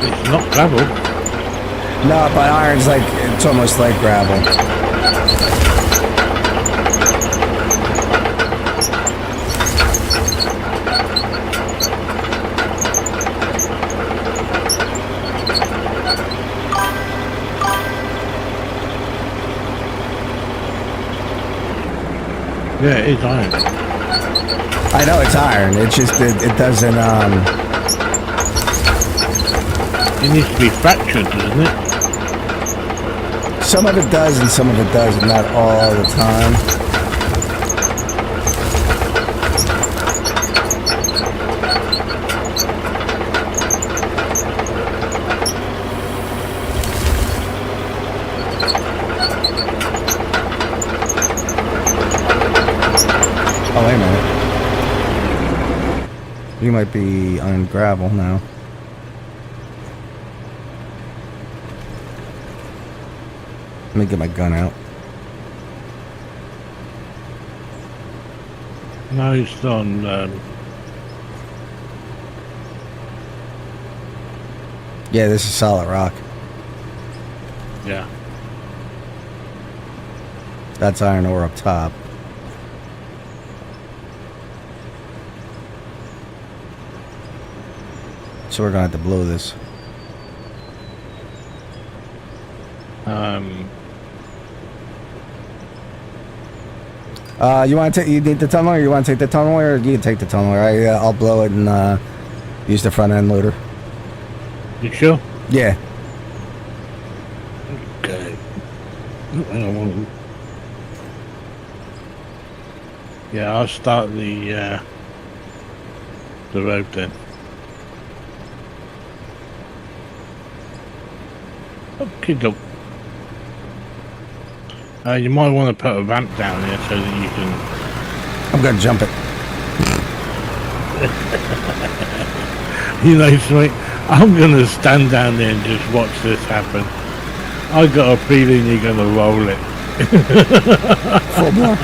It's not gravel. No, but iron's like, it's almost like gravel. Yeah, it is iron. I know it's iron. It's just it doesn't. It needs to be fractured, doesn't it? Some of it does, and some of it doesn't. Not all the time. Oh, wait a minute. You might be on gravel now. Let me get my gun out. No, it's on. Yeah, this is solid rock. Yeah. That's iron ore up top. So we're gonna have to blow this. You want to take? You need the tunnel, or you want to take the tunnel, or you can take the tunnel. I'll blow it and use the front end loader. You sure? Yeah. Okay. Yeah, I'll start the road then. Okay, doke. You might want to put a ramp down here so that you can. I'm gonna jump it. You know, something? I'm gonna stand down there and just watch this happen. I got a feeling you're gonna roll it. Full bore.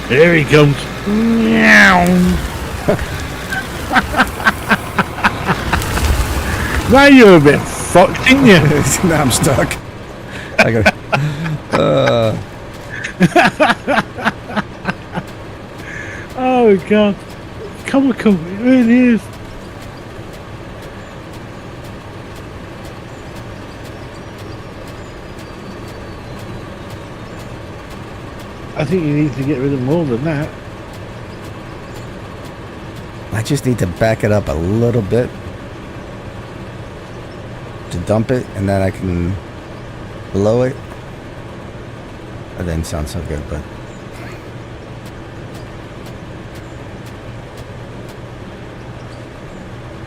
Here he comes. Meow. Now you're a bit fucked, ain't you? Now I'm stuck. I got. Oh god. Come on, it really is. I think you need to get rid of more than that. I just need to back it up a little bit to dump it, and then I can blow it. That didn't sound so good, but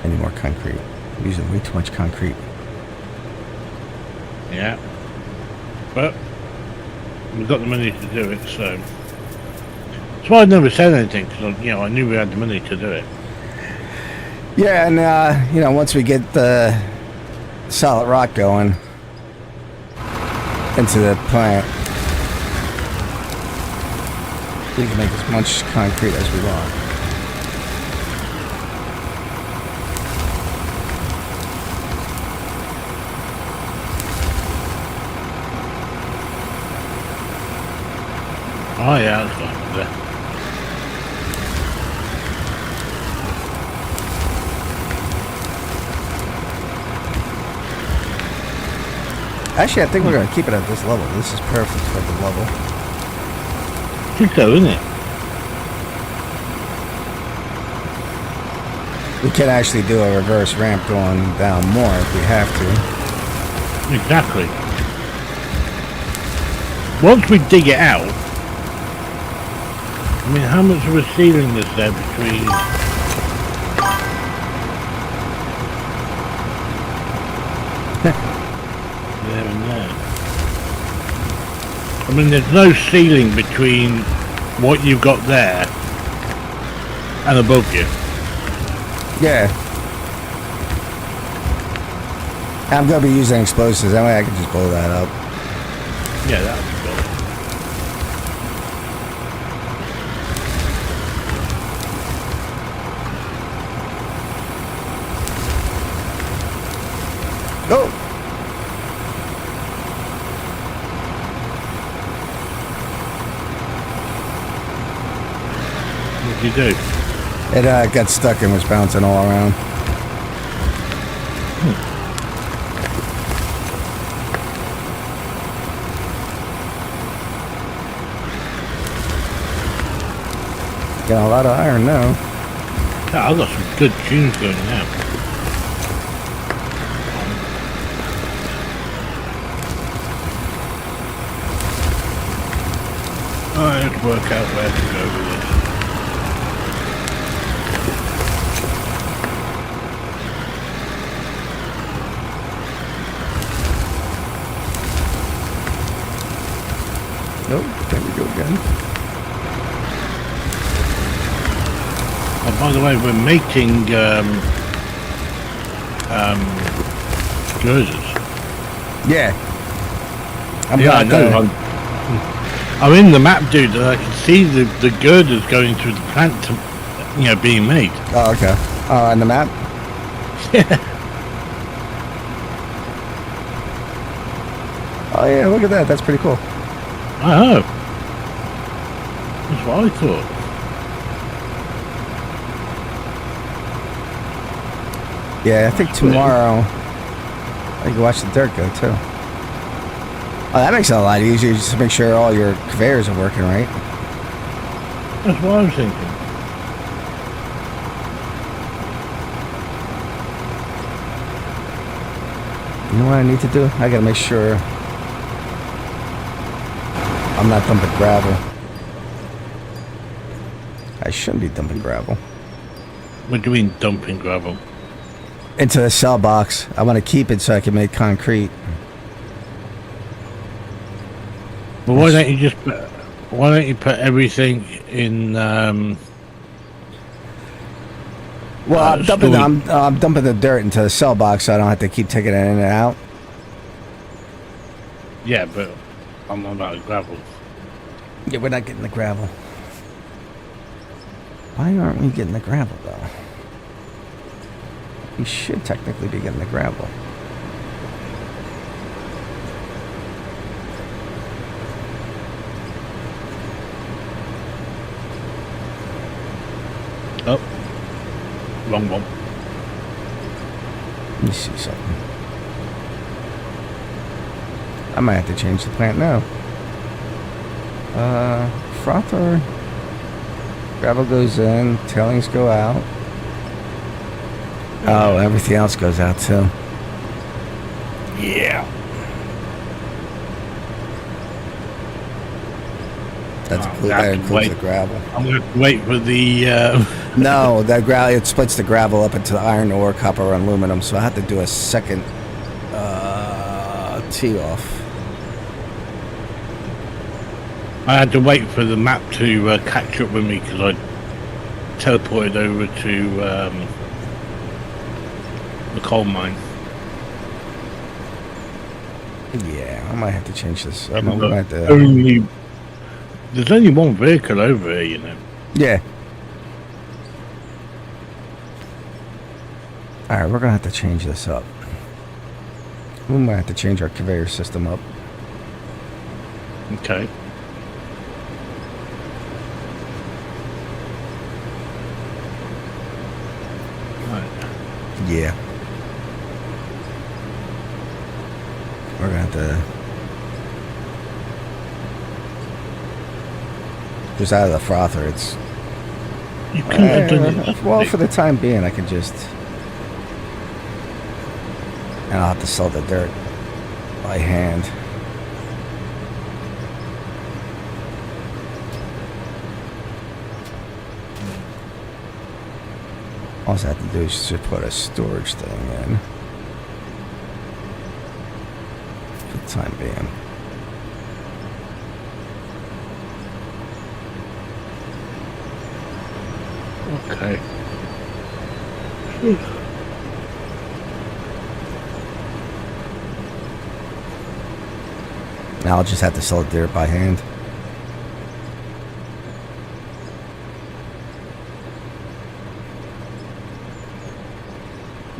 I need more concrete. I'm using way too much concrete. Yeah. But we've got the money to do it, so that's why I never said anything, because I knew we had the money to do it. Yeah, and once we get the solid rock going into the plant, we can make as much concrete as we want. Oh yeah, that's fine. Yeah. Actually, I think we're going to keep it at this level. This is perfect for the level. I think so, isn't it? We can actually do a reverse ramp going down more if we have to. Exactly. Once we dig it out, I mean, how much of a ceiling is there between... there and there? I mean, there's no ceiling between what you've got there and above you. Yeah. I'm going to be using explosives. That way I can just blow that up. Yeah, that would be did you do? It got stuck and was bouncing all around. Got a lot of iron now. Yeah, I've got some good tunes going now. I have to work out where to go with this. Nope, there we go again. Oh, by the way, we're making girders. Yeah. I know. I'm in the map, dude, and I can see the girders going through the plant, being made. Oh, okay. On the map? Yeah. Oh, yeah, look at that. That's pretty cool. Oh. That's what I thought. Yeah, I think tomorrow I can watch the dirt go too. Oh, that makes it a lot easier just to make sure all your conveyors are working right. That's what I was thinking. You know what I need to do? I gotta make sure I'm not dumping gravel. I shouldn't be dumping gravel. What do you mean dumping gravel? Into the cell box. I want to keep it so I can make concrete. Well, why don't you put everything in? Well, I'm dumping the dirt into the cell box so I don't have to keep taking it in and out. Yeah, but I'm on about gravel. Yeah, we're not getting the gravel. Why aren't we getting the gravel though? We should technically be getting the gravel. Oh, wrong one. Let me see something. I might have to change the plant now. Frother. Gravel goes in, tailings go out. Oh, everything else goes out too. Yeah. That includes the gravel. I'm going to wait for the... No, that gravel, it splits the gravel up into iron ore, copper, and aluminum, so I have to do a second tee off. I had to wait for the map to catch up with me because I teleported over to the coal mine. Yeah, I might have to change this. There's only one vehicle over here, you know. Yeah. Alright, we're going to have to change this up. We might have to change our conveyor system up. Okay. Yeah. We're gonna have to just out of the frother. It's You couldn't have done it. well, for the time being, I can just, and I'll have to sell the dirt by hand. All I have to do is just put a storage thing in for the time being. Okay. Now I'll just have to sell the dirt by hand.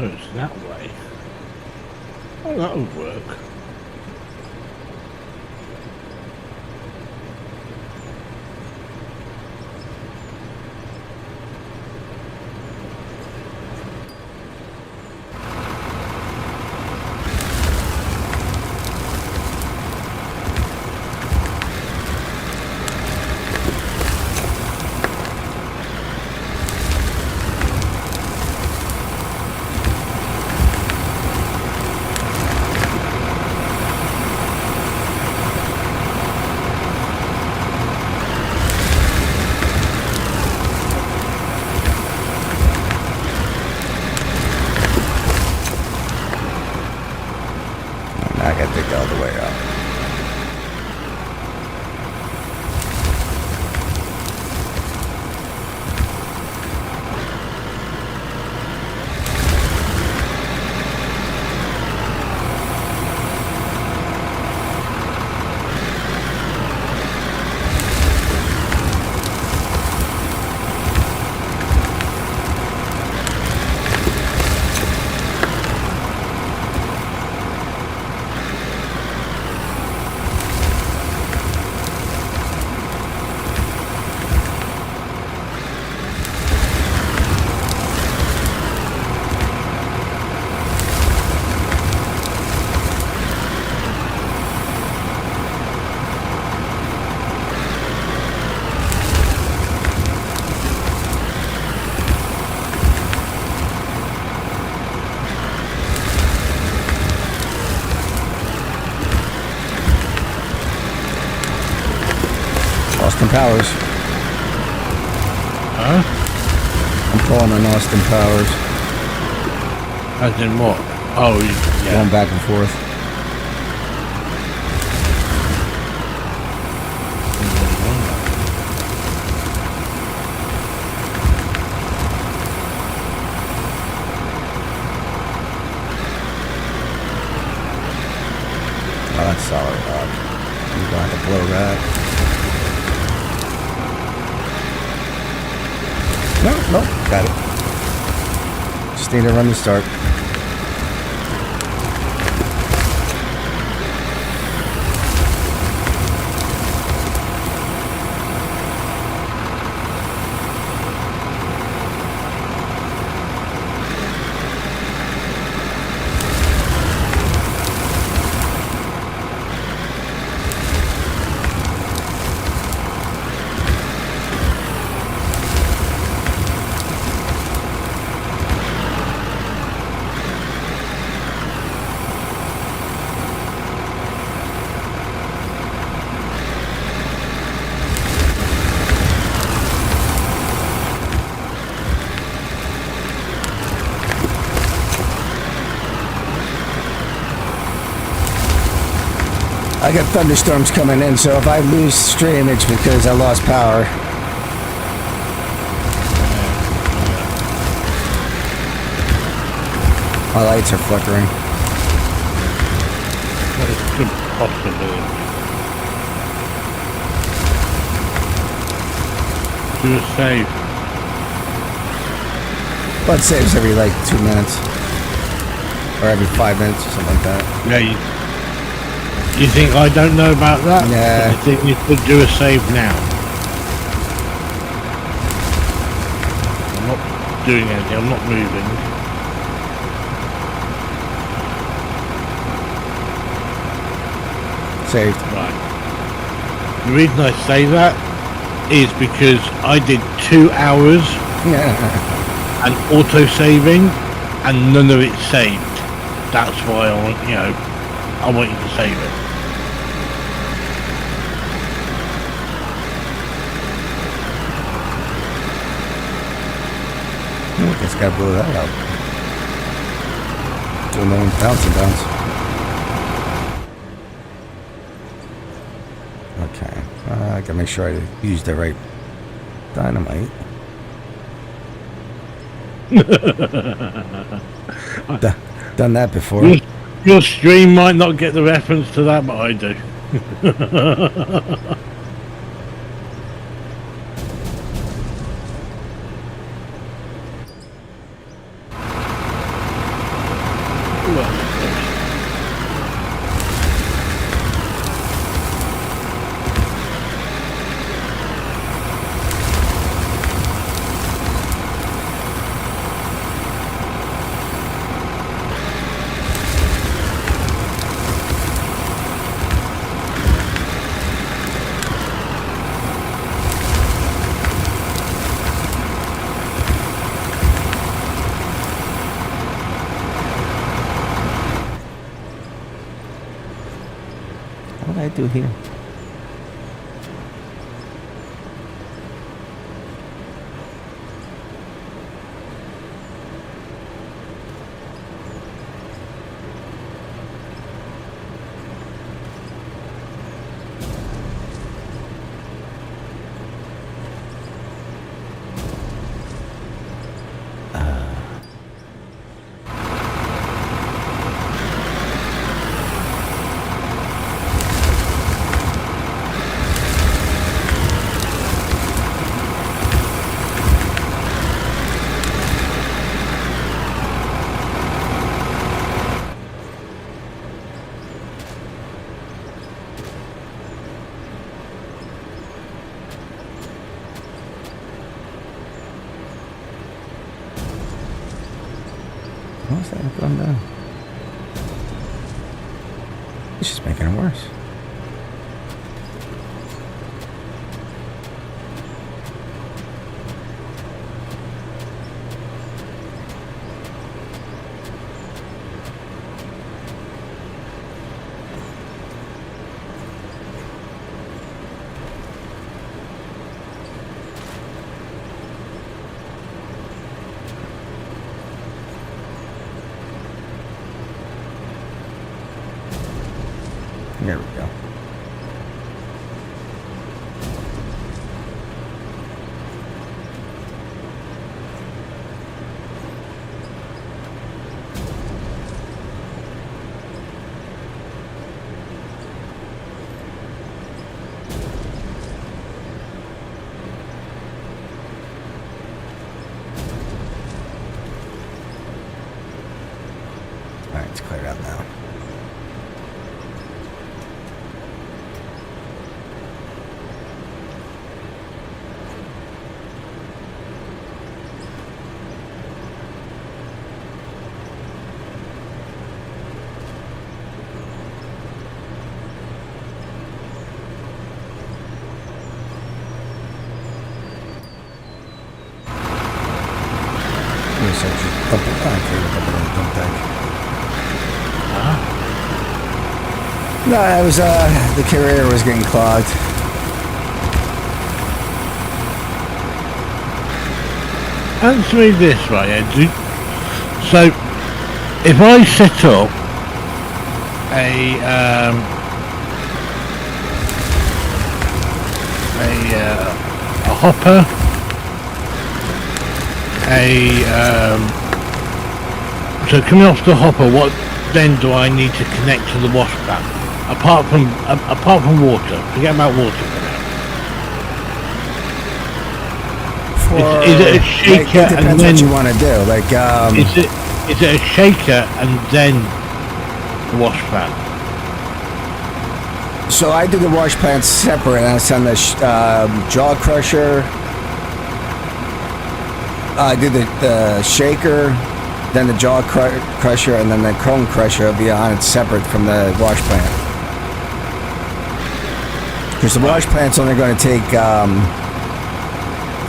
Oh, it's that way. Oh, that would work. Austin Powers. Huh? I'm pulling an Austin Powers. As in what? Oh, yeah. Going back and forth. Oh, that's solid rock. I'm going to blow that. No, got it. Just need to run the start. I got thunderstorms coming in, so if I lose stream, it's because I lost power. My lights are flickering. That is good possibility. Do a save. Well, it saves every like 2 minutes. Or every 5 minutes or something like that. Yeah, you think I don't know about that? Yeah. I think you could do a save now. I'm not doing anything, I'm not moving. Saved. Right. The reason I say that is because I did 2 hours Yeah. and auto-saving and none of it saved. That's why I want, I want you to save it. I guess gotta blow that out. Doing my own bounce and bounce. Okay. I gotta make sure I use the right dynamite. Done that before. Your stream might not get the reference to that, but I do. What did I do here? What's that going down? It's just making it worse. it's cleared out now. No, it was the carrier was getting clogged. Answer me this, right? Yeah. So, if I set up a hopper, so coming off the hopper, what then do I need to connect to the wash plant? Apart from water, forget about water for now. Is it a shaker it depends and then what you want to do? Like, is it a shaker and then the wash plant? So I do the wash plant separate, and I send the jaw crusher. I do the shaker, then the jaw crusher, and then the cone crusher will be on it separate from the wash plant. Because the wash plant's only going to take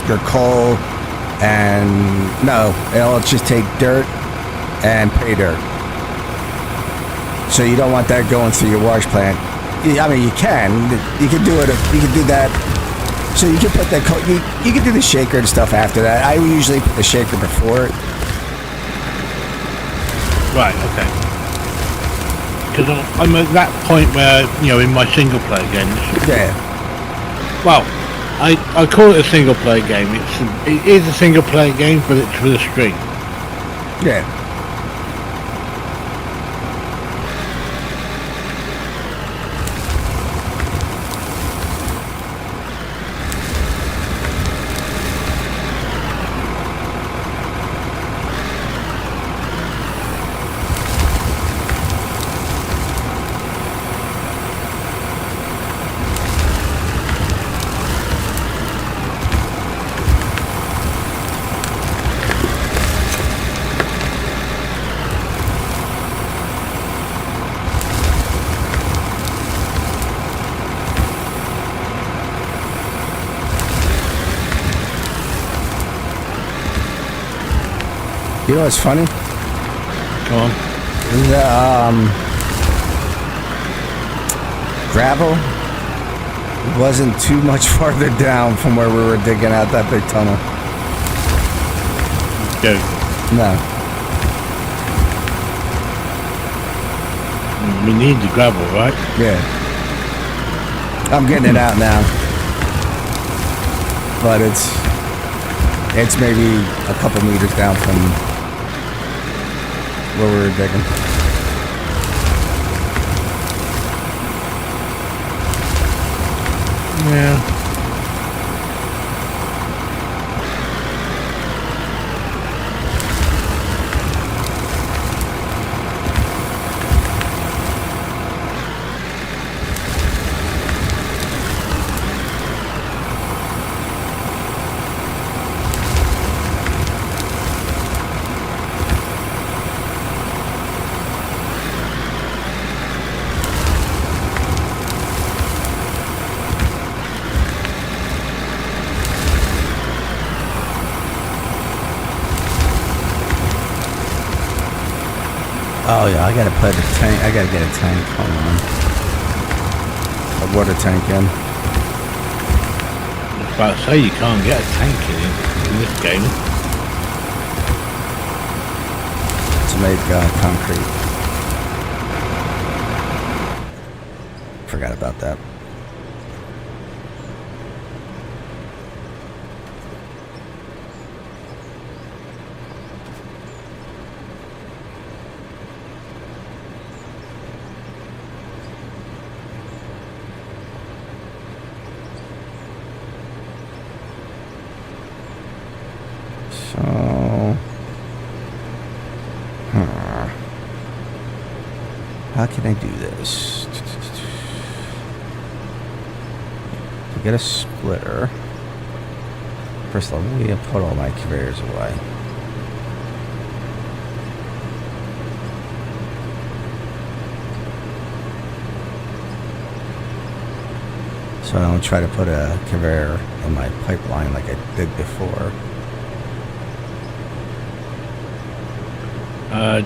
your coal and it'll just take dirt and pay dirt. So you don't want that going through your wash plant. I mean, you can do it. You can do that. So you can put the you can do the shaker and stuff after that. I usually put the shaker before it. Right. Okay. Because I'm at that point where, in my single player game. Yeah. Well, I call it a single player game. It is a single player game, but it's for the stream. Yeah. You know what's funny? Go on. The gravel wasn't too much farther down from where we were digging out that big tunnel. Go. No. We need the gravel, right? Yeah. I'm getting it out now. But it's maybe a couple meters down from where we were digging. Yeah. Oh yeah, I gotta put a tank. I gotta get a tank. Hold on. A water tank in. I was about to say, you can't get a tank in this game. To make concrete. Forgot about that. So, how can I do this? To get a splitter, first let me put all my conveyors away. So I don't try to put a conveyor in my pipeline like I did before.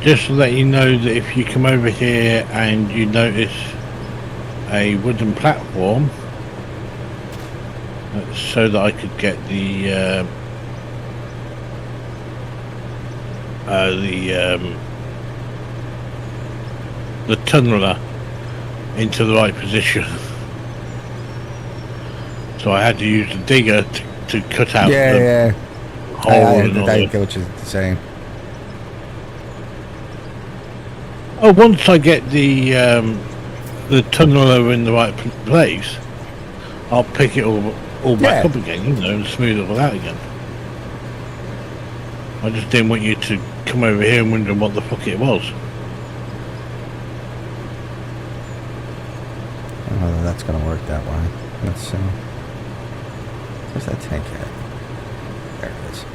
Just to let you know that if you come over here and you notice a wooden platform, so that I could get the tunneler into the right position. So I had to use the digger to cut out the hole. I get what you're saying. Oh, once I get the tunneler in the right place, I'll pick it all back up again, and smooth it all out again. I just didn't want you to come over here and wonder what the fuck it was. I don't know whether that's going to work that way. Let's see. Where's that tank at? There it is.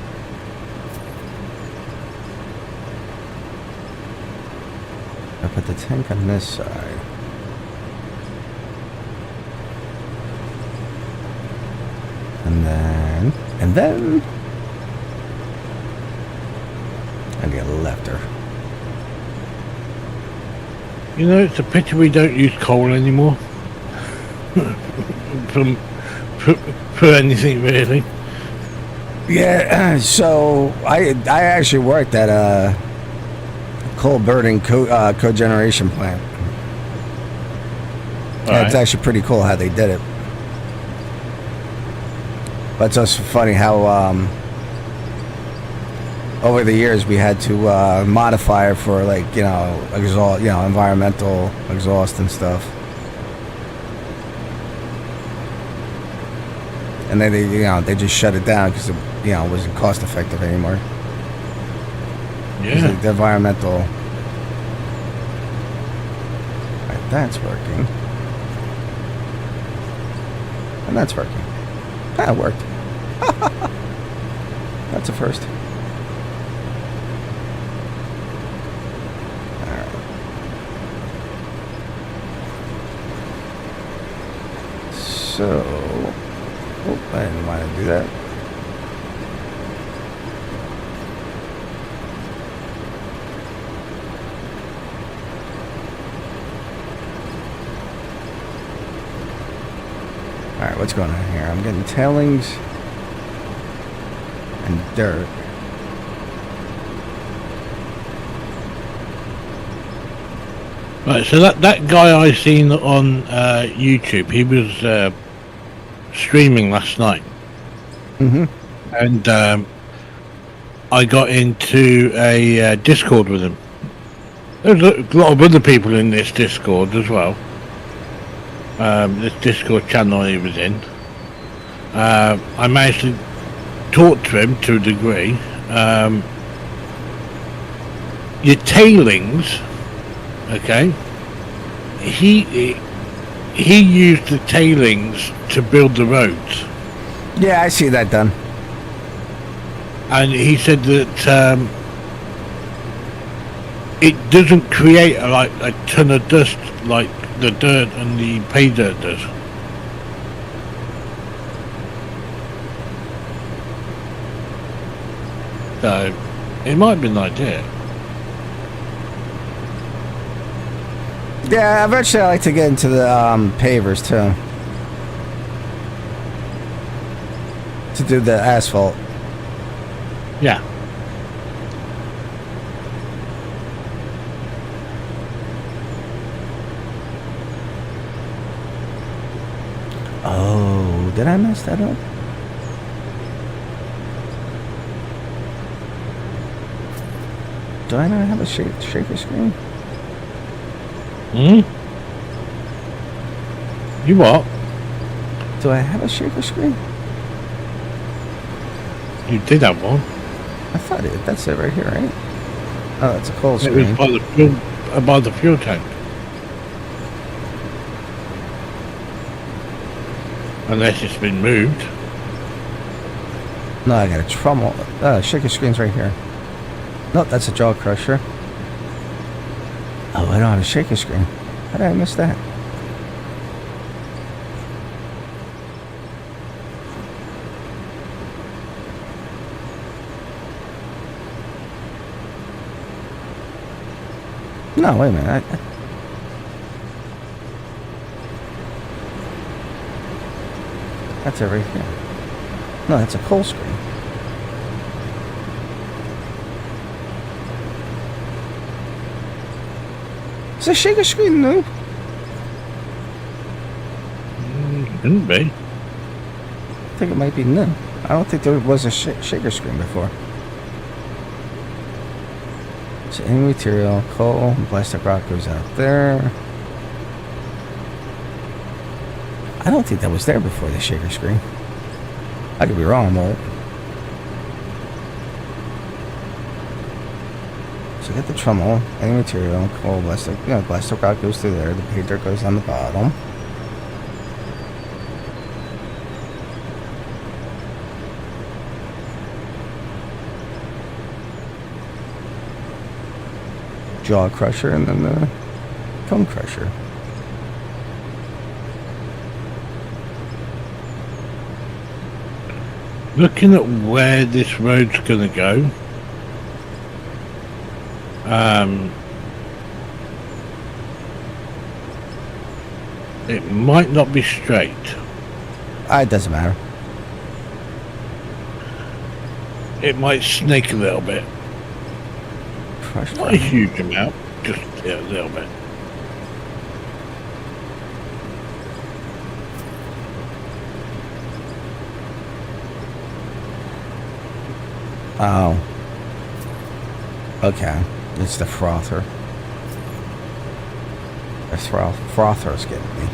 I put the tank on this side. And then I need a lefter. You know, it's a pity we don't use coal anymore. For anything really. Yeah, so I actually worked at a coal burning cogeneration plant. Yeah, it's actually pretty cool how they did it. But it's also funny how over the years we had to modify it for, like, exhaust, environmental exhaust and stuff. And then they just shut it down because it wasn't cost effective anymore. Yeah. The environmental. Right, that's working. And that's working. That worked. That's a first. Alright. So, I didn't want to do that. Alright, what's going on here? I'm getting tailings and dirt. Right, so that guy I seen on YouTube, he was streaming last night. Mm-hmm. And I got into a Discord with him. There's a lot of other people in this Discord as well. This Discord channel he was in. I managed to talk to him to a degree. Your tailings, okay? He used the tailings to build the roads. Yeah, I see that done. And he said that it doesn't create a ton of dust like the dirt and the pay dirt does. So it might be an idea. Yeah, eventually I like to get into the pavers too. To do the asphalt. Yeah. Oh, did I mess that up? Do I not have a shaker screen? Hmm? You what? Do I have a shaker screen? You did have one. I thought that's it right here, right? Oh, that's a coal It screen. was by the fuel tank. Unless it's been moved. No, I got a trommel. Shaker screen's right here. No, that's a jaw crusher. Oh, I don't have a shaker screen. How did I miss that? No, wait a minute. That's it right here. No, that's a coal screen. Is the shaker screen new? Couldn't be. I think it might be new. I don't think there was a shaker screen before. So any material, coal, plastic rock goes out there. I don't think that was there before the shaker screen. I could be wrong, though. So get the trommel, any material, coal, plastic, plastic rock goes through there. The pay dirt goes on the bottom. Jaw crusher and then the cone crusher. Looking at where this road's gonna go, it might not be straight. It doesn't matter. It might snake a little bit. Crushed Not a huge amount, just a little bit. Oh. Okay. It's the frother. The frother's getting me.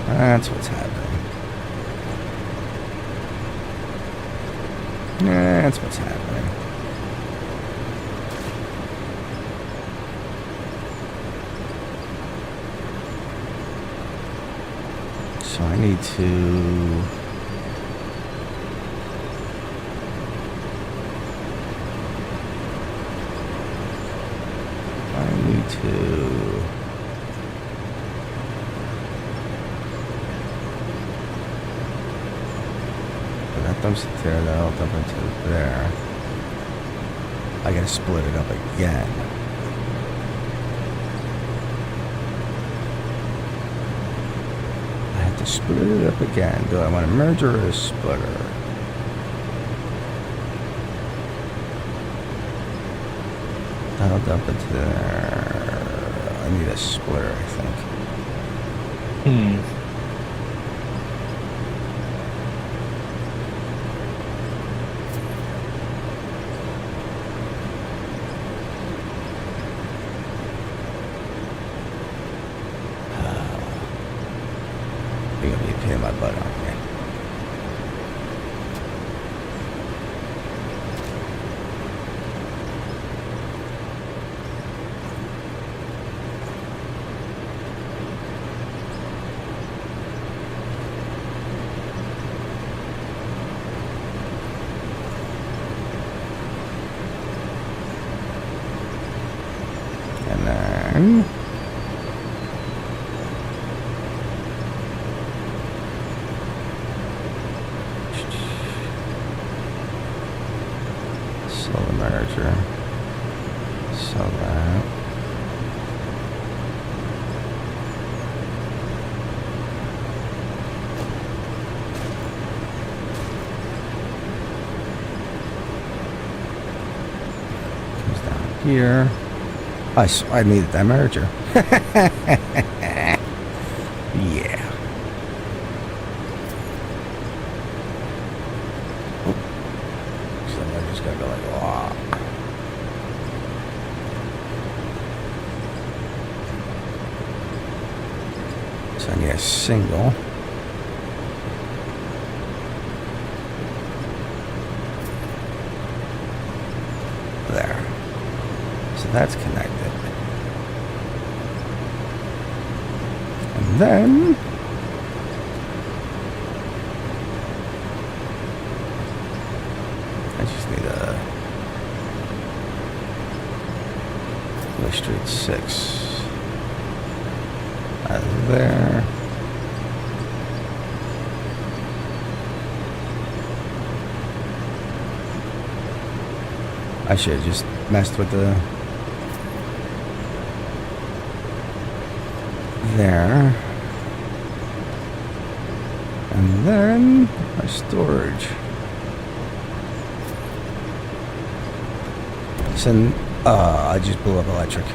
That's what's happening. That's what's happening. So I need to... that dumps it there, that'll dump into there. I gotta split it up again. I have to split it up again. Do I want a merger or a splitter? That'll dump into there. I need a splitter, I think. You're gonna be a pain in my butt, aren't you? And then... slow the merger. So that... comes down here. I needed that merger. Yeah. Oh. So I just gotta go like, wow. So I need a single. There. So that's connected. And then I just need a Street 6 out of there. I should have just messed with the there, and then our storage. Listen, I just blew up electric.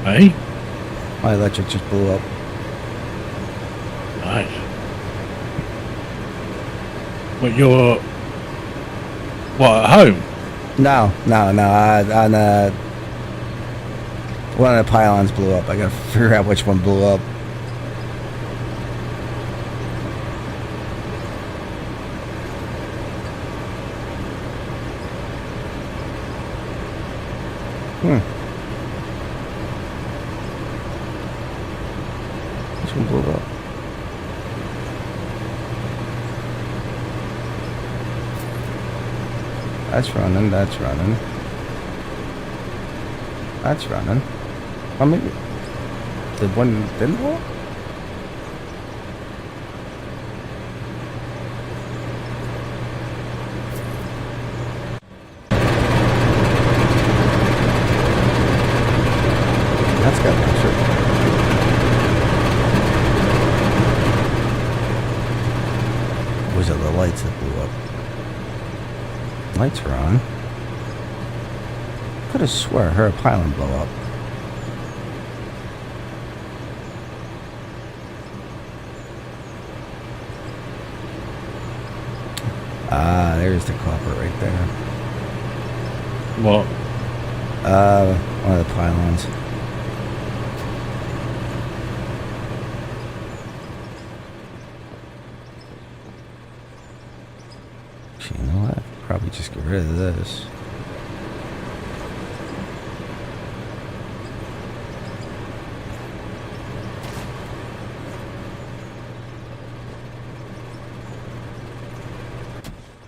Hey? My electric just blew up. Nice. But you're... What, at home? No. On one of the pylons blew up. I gotta figure out which one blew up. Which one blew up? That's running. That's running. That's running. Oh, maybe the one didn't blow up? That's got electric. Was it the lights that blew up? Lights are on. Could have swore I heard a pylon blow up. Ah, there's the culprit right there. What? One of the pylons. Actually, you know what? Probably just get rid of this.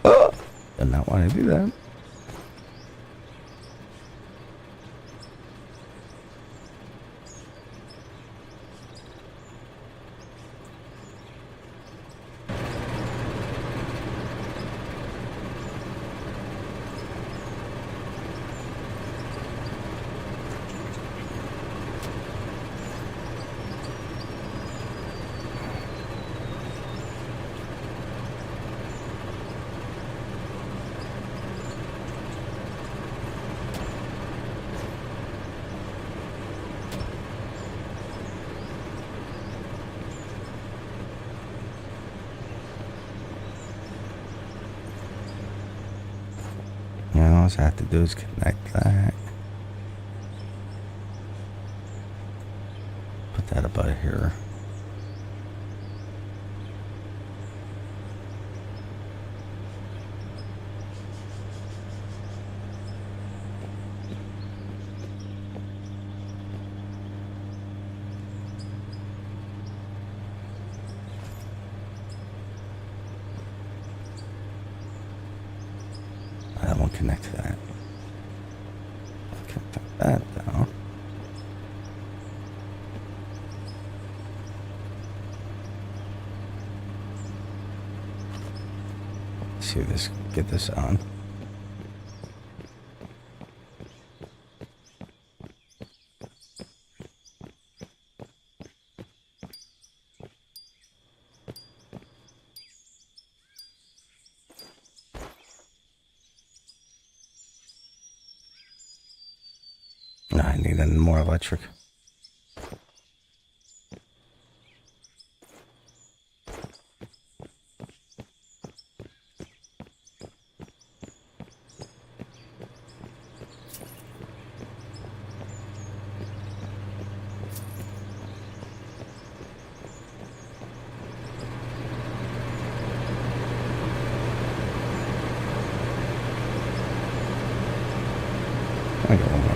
Oh! Did not want to do that. All I have to do is connect that. Put that about here. That won't connect to that. Connect to that though. Let's see this. Get this on. I need more electric. I got one more.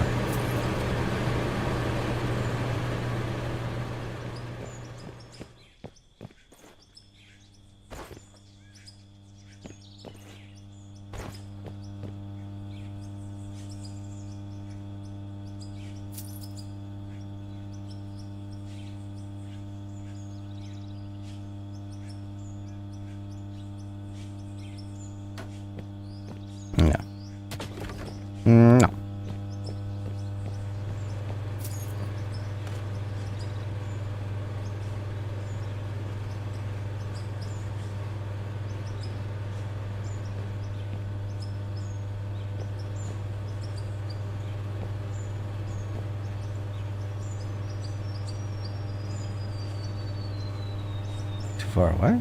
too far away.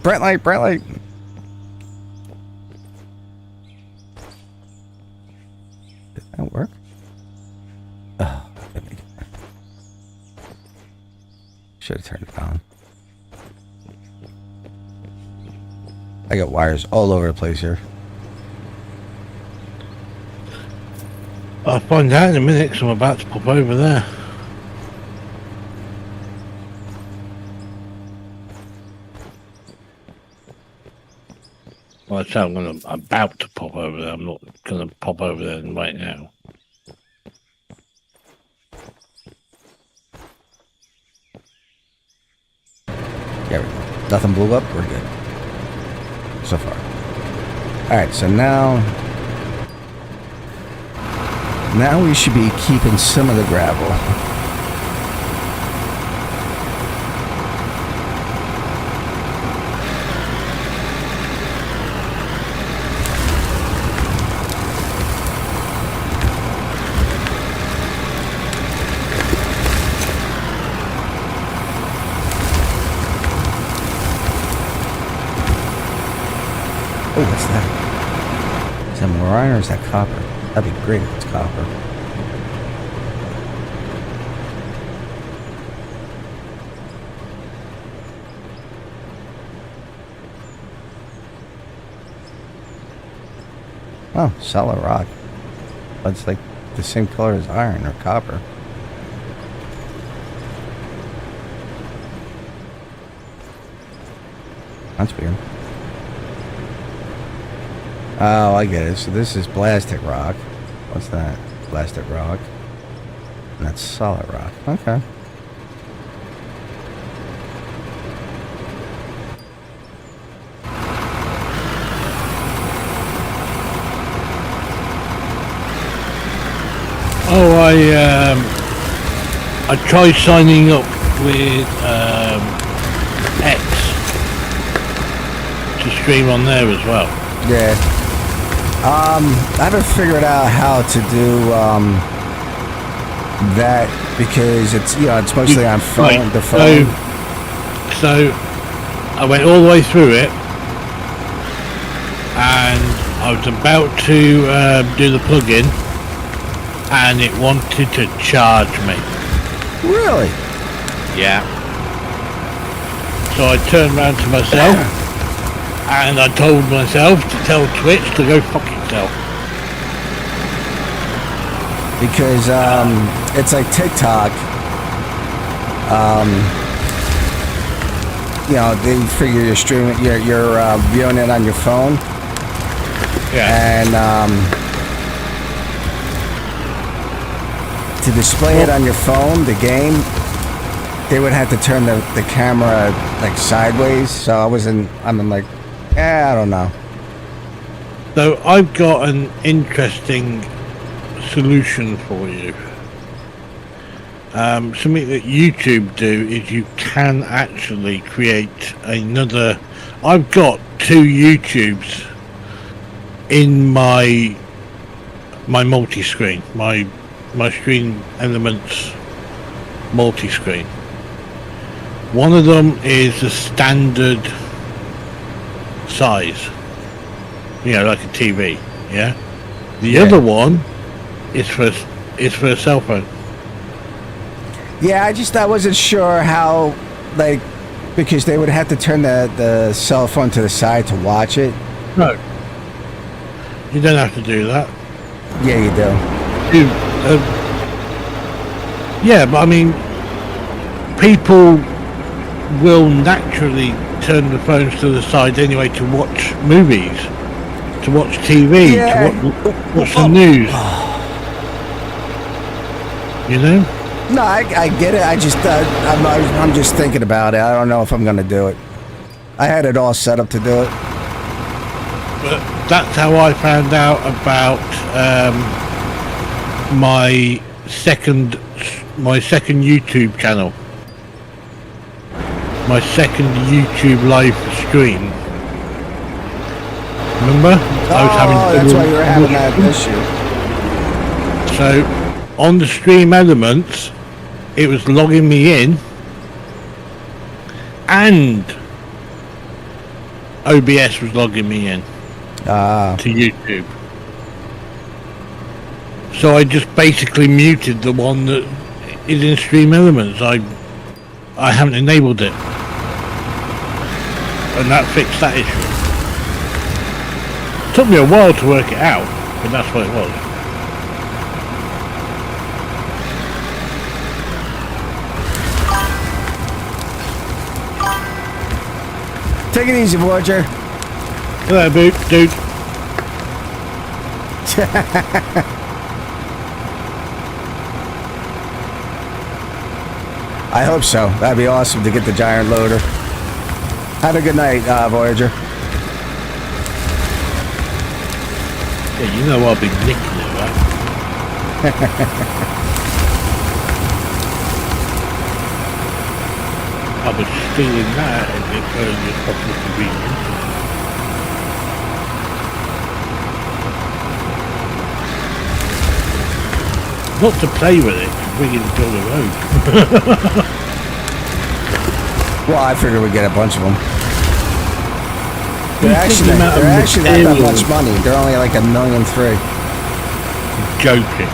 Bright light, bright light. Did that work? Oh, should have turned it on. I got wires all over the place here. I'll find out in a minute because I'm about to pop over there. Well, I say I'm about to pop over there. I'm not going to pop over there right now. There we go. Nothing blew up. We're good. So far. Alright, so now we should be keeping some of the gravel. Oh, what's that? Is that more iron or is that copper? That'd be great if it's copper. Oh, solid rock. That's like the same color as iron or copper. That's weird. Oh, I get it. So this is blastic rock. What's that? Blastic rock. And that's solid rock. Okay. Oh, I tried signing up with X to stream on there as well. Yeah. I haven't figured out how to do that because it's it's mostly on phone. Right, The phone. So I went all the way through it, and I was about to do the plug-in, and it wanted to charge me. Really? Yeah. So I turned around to myself, and I told myself to tell Twitch to go fuck itself. Because it's like TikTok. They figure you're streaming, you're viewing it on your phone. Yeah. And to display it on your phone, the game, they would have to turn the camera like sideways. So I'm like, I don't know. So I've got an interesting solution for you. Something that YouTube do is you can actually create another. I've got two YouTubes in my multi-screen, my Screen Elements multi-screen. One of them is a standard size, like a TV. Yeah. The other one is for a cell phone. Yeah, I wasn't sure how, because they would have to turn the cell phone to the side to watch it. No, you don't have to do that. Yeah, you do. Yeah, but I mean, people will naturally turn the phones to the side anyway to watch movies, to watch TV, to watch the news. You know? No, I get it. I just I'm just thinking about it. I don't know if I'm gonna do it. I had it all set up to do it. But that's how I found out about my second YouTube channel. my second YouTube live stream. Remember? That's why you were having that issue. So, on the stream elements, it was logging me in, and OBS was logging me in to YouTube. So I just basically muted the one that is in stream elements. I haven't enabled it, and that fixed that issue. Took me a while to work it out, but that's what it was. Take it easy, Voyager. Hello, dude. I hope so. That'd be awesome to get the giant loader. Have a good night, Voyager. Yeah, you know I'll be nicking it, right? I was stealing that and it was possible convenient. Not to play with it, to bring it down the road. Well, I figured we'd get a bunch of them. They're actually not that much money. They're only like $1.3 million. Joking.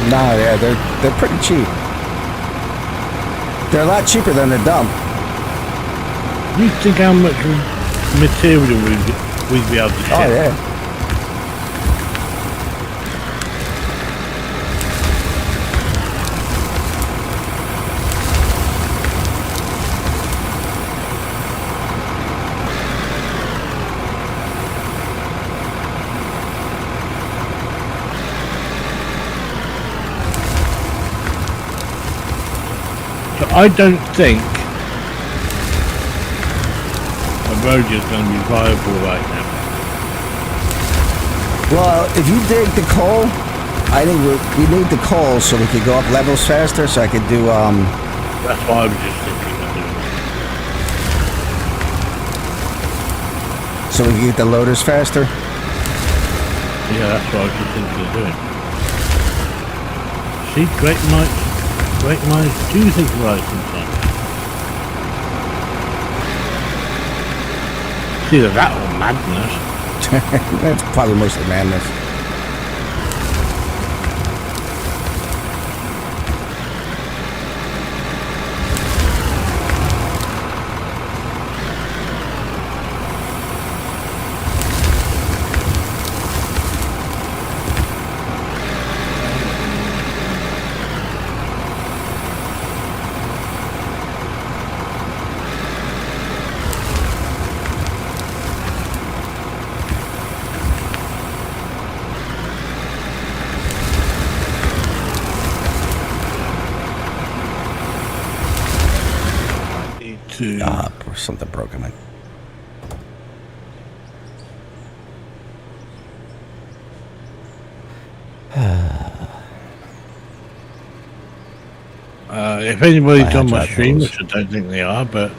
No, yeah, they're pretty cheap. They're a lot cheaper than the dump. You think how much material we'd be able to ship? Oh yeah. I don't think a road is going to be viable right now. Well, if you dig the coal, I think we need the coal so we could go up levels faster. So I could do That's what I was just thinking of doing. So we can get the loaders faster. Yeah, that's what I was just thinking of doing. See, great minds do think right sometimes. It's either that or madness. That's probably mostly madness. Something broken in. If anybody's on my stream, which I don't think they are, but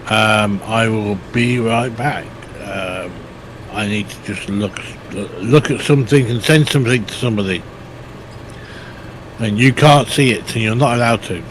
I will be right back. I need to just look at something and send something to somebody, and you can't see it, and you're not allowed to.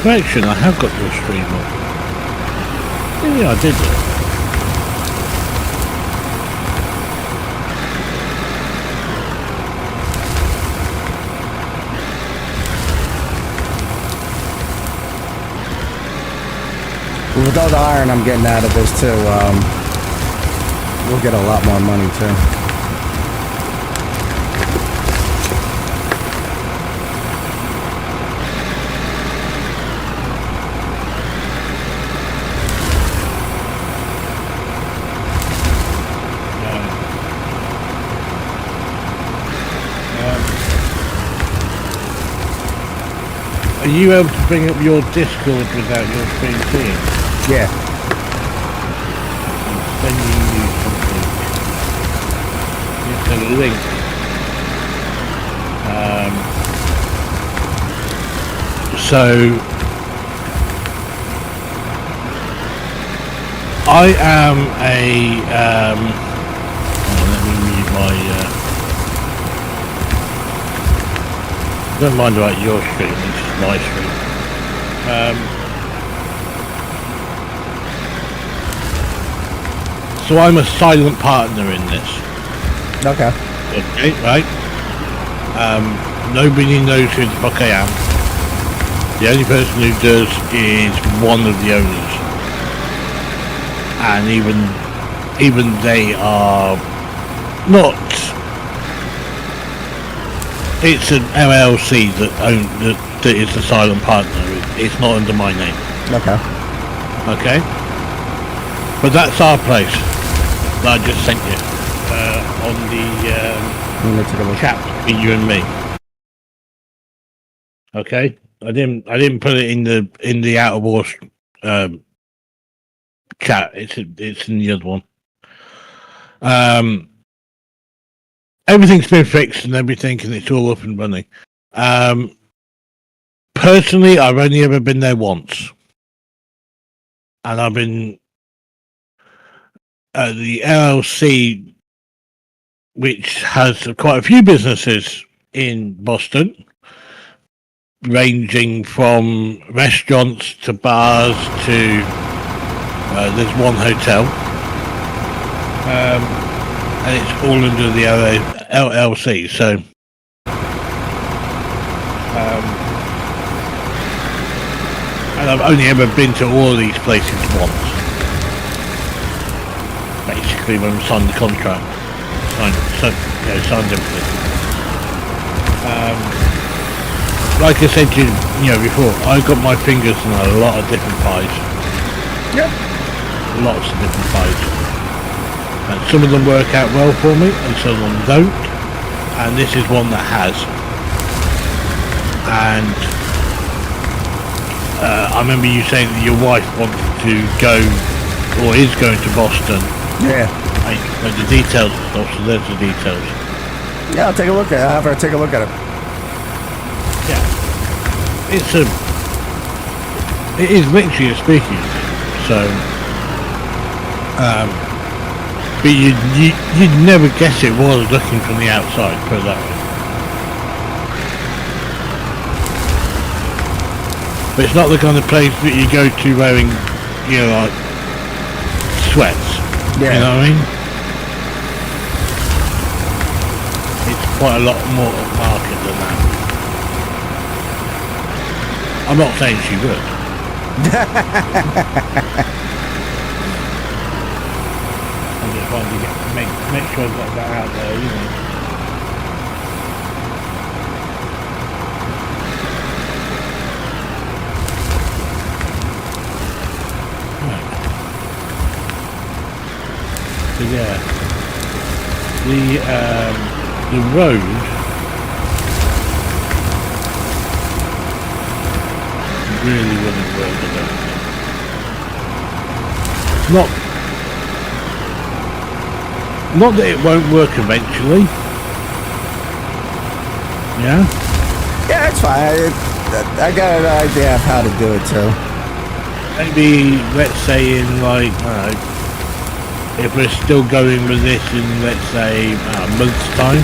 Correction, I have got your stream up. Yeah, I did it. With all the iron I'm getting out of this too, we'll get a lot more money too. Are you able to bring up your Discord without your screen seeing? Yeah. I'm sending you something. It's a link. So I am a let me mute my don't mind about your stream, it's just my stream. So I'm a silent partner in this. Okay. Okay, right? Nobody knows who the fuck I am. The only person who does is one of the owners. And even they are not. It's an LLC that is the silent partner. It's not under my name. Okay. Okay. But that's our place that I just sent you on the chat between you and me. Okay. I didn't put it in the Outer Wars chat. It's in the other one. Everything's been fixed and everything, and it's all up and running. Personally, I've only ever been there once, and I've been the LLC, which has quite a few businesses in Boston, ranging from restaurants to bars to there's one hotel, and it's all under the LLC. So and I've only ever been to all these places once. Basically, when I signed the contract, signed everything. Like I said to you before, I got my fingers in a lot of different pies. Yeah. Lots of different pies. And some of them work out well for me, and some of them don't. And this is one that has. And I remember you saying that your wife wanted to go, or is going to Boston. Yeah. But the details and stuff, so there's the details. Yeah, I'll take a look at it. I'll have her take a look at it. Yeah. It is literally a speaking. So, but you'd never guess it was looking from the outside, put it that way. But it's not the kind of place that you go to wearing, like sweats. Yeah. You know what I mean? It's quite a lot more upmarket than that. I'm not saying she would. I'm just trying to make sure I've got that out there, So yeah, the road really wouldn't work, I don't think. Not that it won't work eventually. Yeah? Yeah, it's fine. I got an idea of how to do it too. Maybe, let's say in like, I don't know, if we're still going with this in, let's say, a month's time.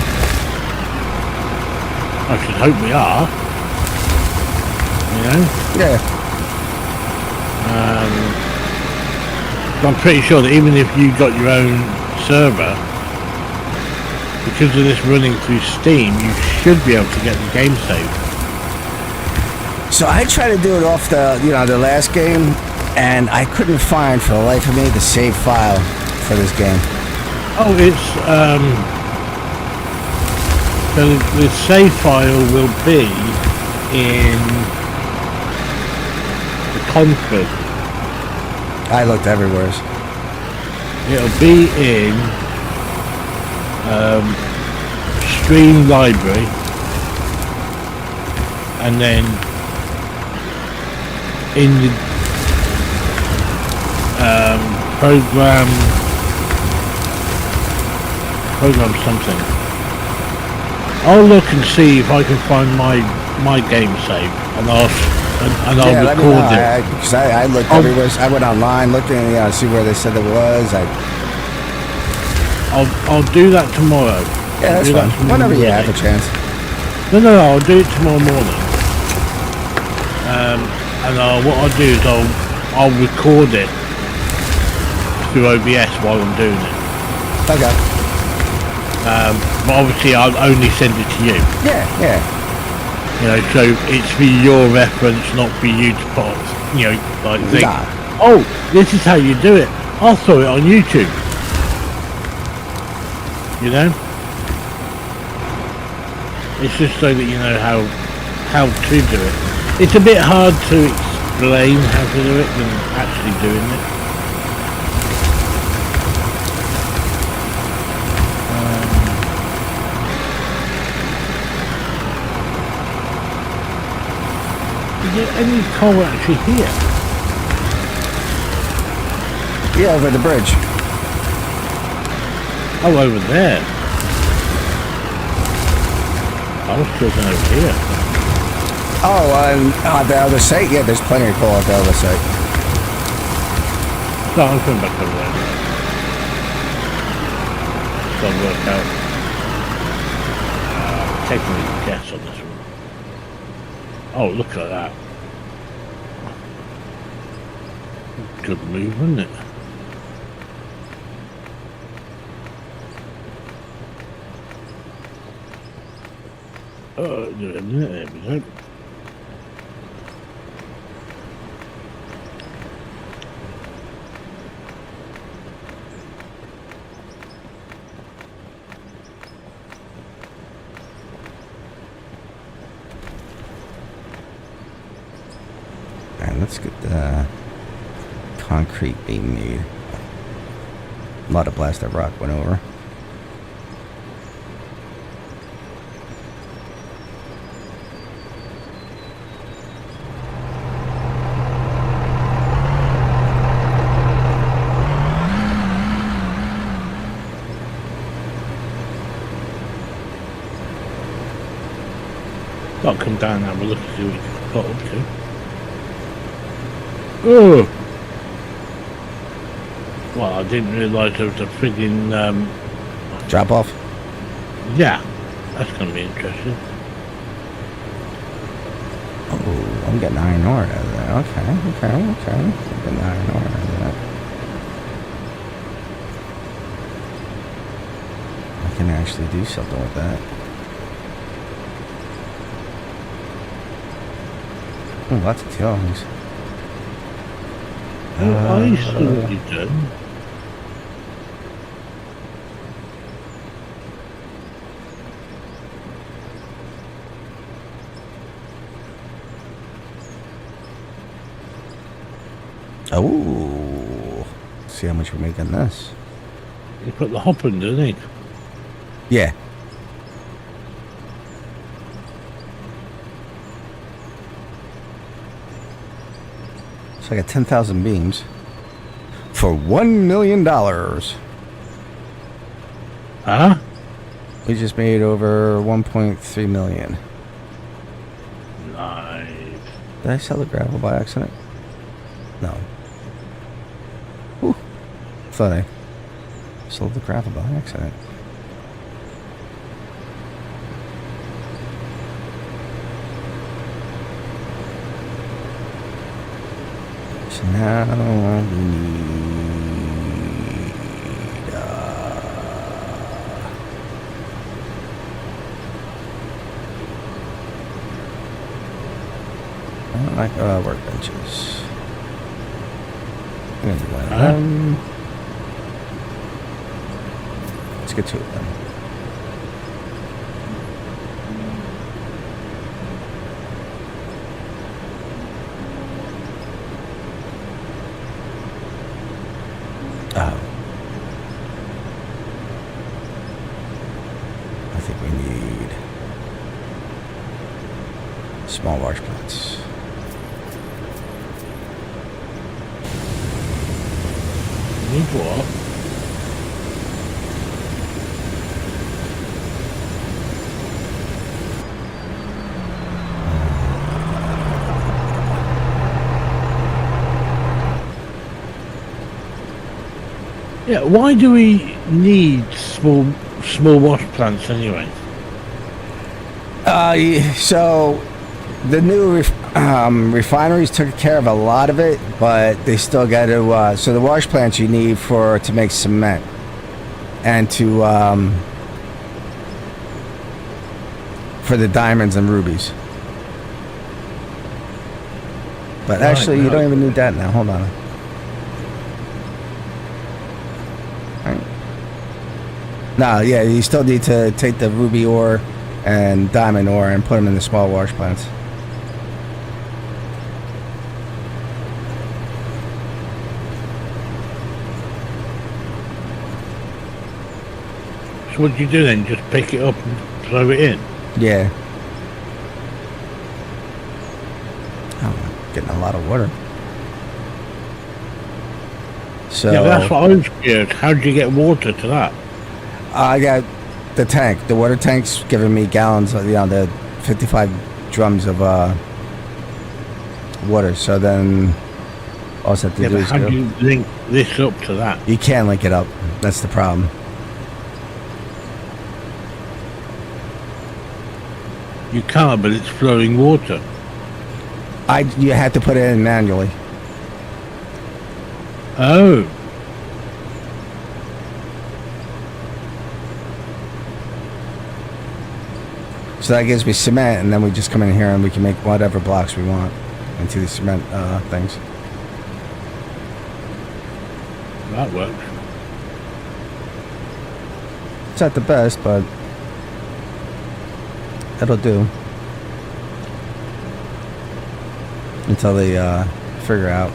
I should hope we are. Yeah. I'm pretty sure that even if you got your own server, because of this running through Steam, you should be able to get the game saved. So I tried to do it off the last game, and I couldn't find for the life of me the save file for this game. Oh, it's so the save file will be in the config. I looked everywhere. It'll be in stream library, and then in the program something. I'll look and see if I can find my game save, and I'll let me know. record it. Because I looked everywhere. I went online looking, see where they said it was. I'll do that tomorrow. Yeah, that's fine. Whenever you have a chance. No, I'll do it tomorrow morning. And what I'll do is I'll record it through OBS while I'm doing it. Okay. But obviously I'll only send it to you. Yeah. So it's for your reference, not for you to put, like think, Nah. oh, this is how you do it. I'll throw it on YouTube. It's just so that you know how to do it. It's a bit hard to explain how to do it than actually doing it. Is there any coal actually here? Yeah, over the bridge. Oh, over there. I was talking over here. Oh, the other site? Yeah, there's plenty of coal at the other site. So I'm coming back over there. So I'll work out. Taking a guess on this one. Oh, look at that. Good move, isn't it? There we go. Alright, let's get the concrete being made. A lot of blasted rock went over. I'll come down and have a look and see what you can put up to. Oh! Well, I didn't realise there was a frigging, Drop off? yeah, that's going to be interesting. Oh, I'm getting iron ore out of that. Okay. I'm getting iron ore out of that. I can actually do something with that. Oh, lots of tailings. I see what you've done. Oh, see how much we're making this. You put the hop in, didn't you? Yeah. So I got 10,000 beams for $1 million. Huh? We just made over 1.3 million. Nice. Did I sell the gravel by accident? No. Whew. Thought I sold the gravel by accident. So now we need like workbenches. I'm gonna do one of them. Let's get to it then. I think we need small large plants. Need what? Yeah, why do we need small wash plants anyway? So the new refineries took care of a lot of it, but they still got to. So the wash plants you need to make cement and for the diamonds and rubies. But actually, you don't even need that now. Hold on. No, yeah, you still need to take the ruby ore and diamond ore and put them in the small wash plants. So what do you do then? Just pick it up and throw it in? Yeah. Oh, getting a lot of water. So yeah, that's what I was curious. How did you get water to that? I got the tank. The water tank's giving me gallons of, the 55 drums of water. So then all I have to do is how do you link this up to that? You can't link it up. That's the problem. You can't, but it's flowing water. You had to put it in manually. Oh. So that gives me cement, and then we just come in here and we can make whatever blocks we want into the cement things. That works. It's not the best, but it'll do. Until they figure out.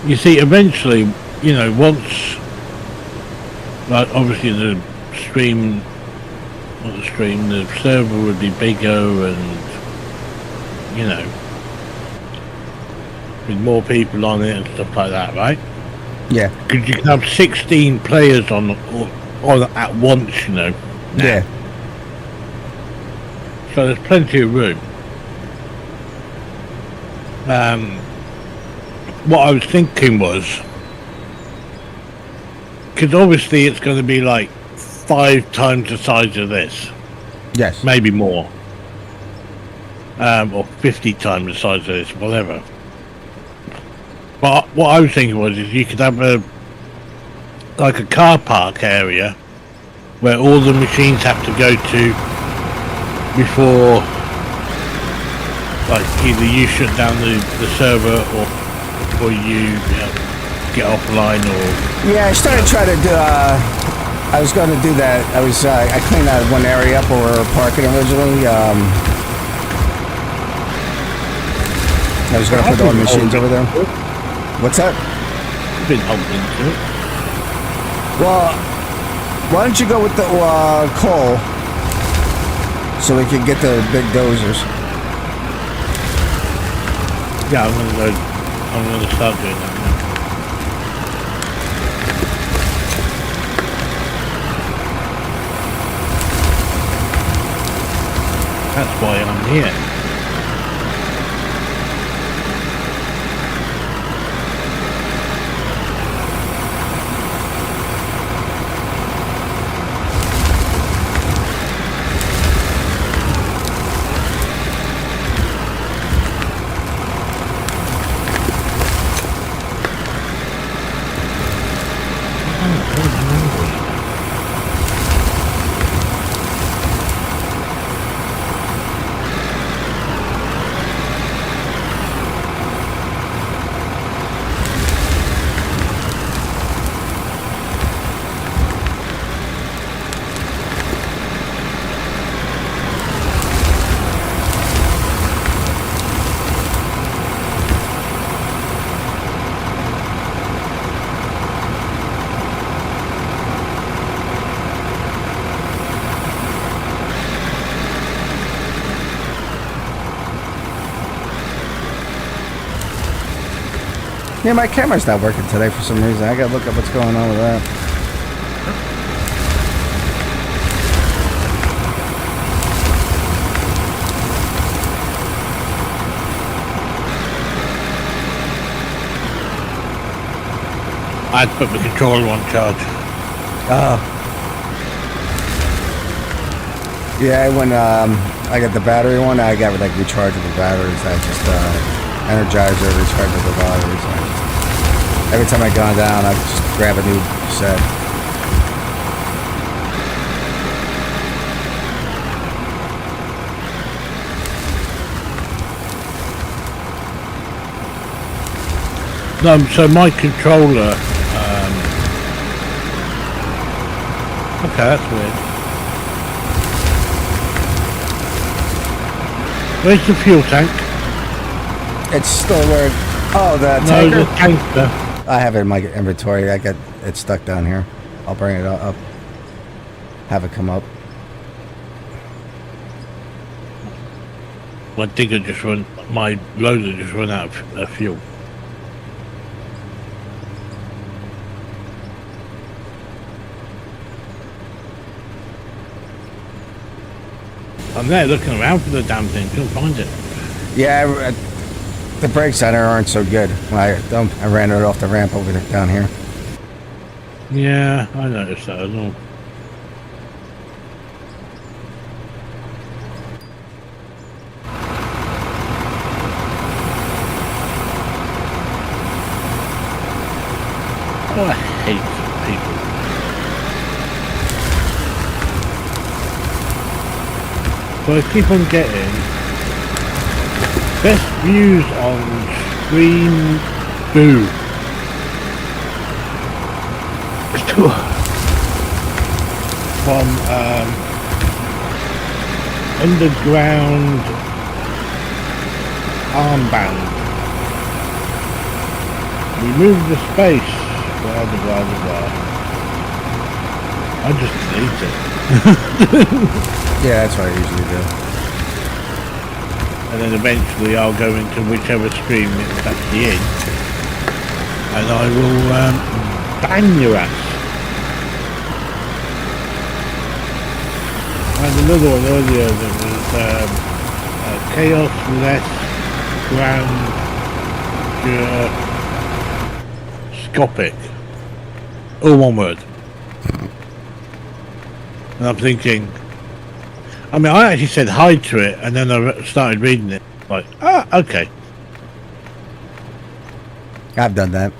You see, eventually, once, like, obviously the server would be bigger and, with more people on it and stuff like that, right? Yeah. Because you can have 16 players on at once, now. Yeah. So there's plenty of room. What I was thinking was, because obviously it's going to be like 5 times the size of this. Yes. Maybe more. Or 50 times the size of this, whatever. But what I was thinking was, is you could have a car park area where all the machines have to go to before, like, either you shut down the server or you get offline, or yeah, I started trying to do. I was going to do that. I cleaned that one area up where we were parking originally. I was going to put all the machines over there. What's that? You've been holding to it. Well, why don't you go with the coal so we can get the big dozers? Yeah, I'm going to start doing that now. That's why I'm here. Yeah, my camera's not working today for some reason. I gotta look up what's going on with that. I had to put the controller on charge. Oh. Yeah, when I got the battery one, I got like rechargeable batteries. I just Energizer rechargeable batteries. Every time I go down, I just grab a new set. No, so my controller. Okay, that's weird. Where's the fuel tank? It's still where. Oh, the No, tanker. the tanker. I have it in my inventory. I got it stuck down here. I'll bring it up. Have it come up. My digger just run. My loader just run out of fuel. I'm there looking around for the damn thing. Couldn't find it. Yeah, the brakes on there aren't so good. I ran it off the ramp over there, down here. Yeah, I noticed that as well. Oh, I hate people. So I keep on getting best views on Stream Boo. From underground armband. Remove the space. Blah blah blah blah. I just delete it. Yeah, that's what I usually do. And then eventually I'll go into whichever stream it's actually in, and I will bang your ass. I had another one earlier that was Chaos Less Scopic. All one word. And I'm thinking, I mean, I actually said hi to it, and then I started reading it. Like, okay. I've done that.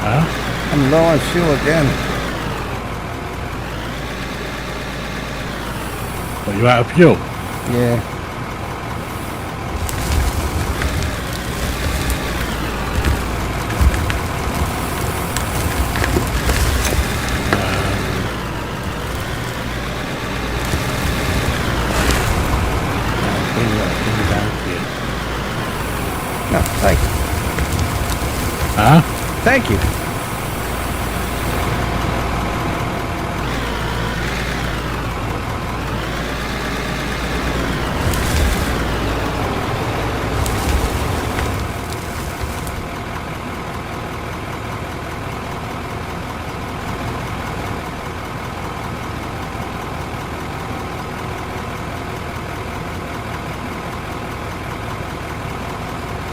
Huh? I'm low on fuel again. But you're out of fuel. Yeah. No, thank you. Huh? Thank you.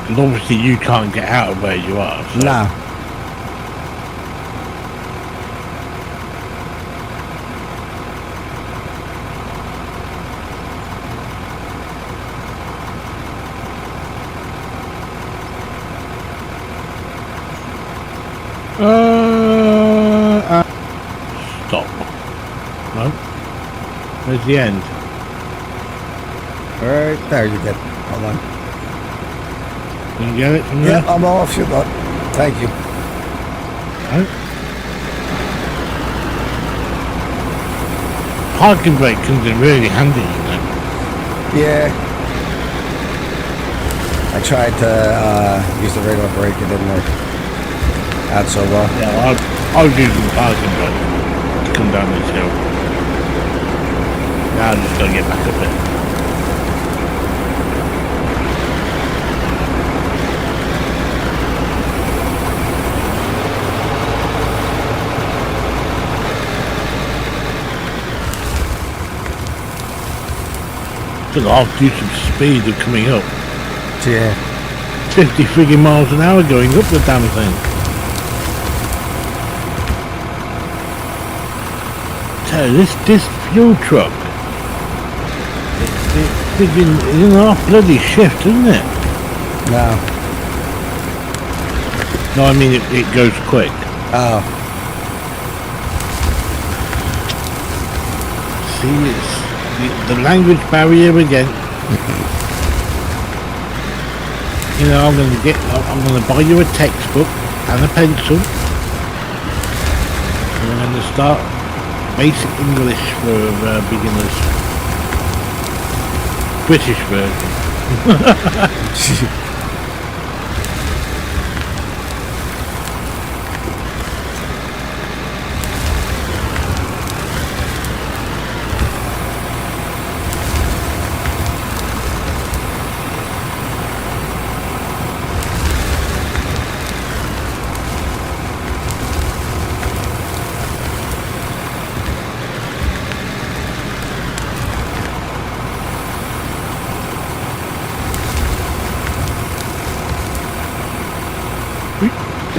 And obviously you can't get out of where you are. So. No. Stop. No. Where's the end? Right there, you're good. Hold on. Can you get it from Yeah, there? I'm all off fuel. Thank you. No. Parking brake comes in really handy, you know. Yeah. I tried to use the regular brake. It didn't work out so well. Yeah, I was using the parking brake to come down this hill. Now I'm just going to get back up it. Took off due to the speed of coming up. Yeah. 50 friggin' miles an hour going up the damn thing. So this fuel truck, it's friggin' in half bloody shift, isn't it? No. No, I mean it goes quick. Oh. See, it's the language barrier again. You know, I'm gonna buy you a textbook and a pencil. And I'm gonna start basic English for beginners. British version.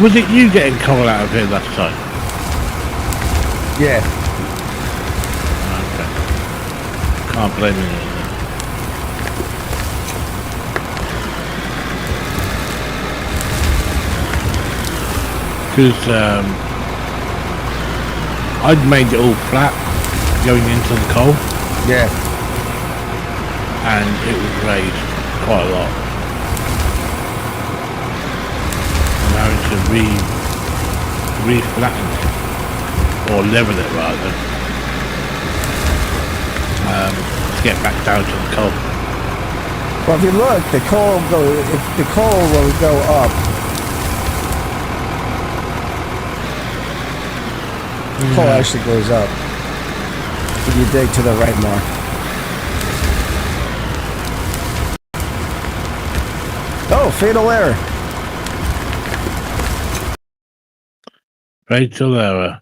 Was it you getting coal out of here last time? Yeah. Okay. Can't blame you. Because I'd made it all flat going into the coal, Yeah. and it was raised quite a lot. To re-flatten it, or level it rather, to get back down to the coal. Well, if you look, the coal if the coal will go up. The coal actually goes up if you dig to the right more. Oh, fatal error. Fatal error.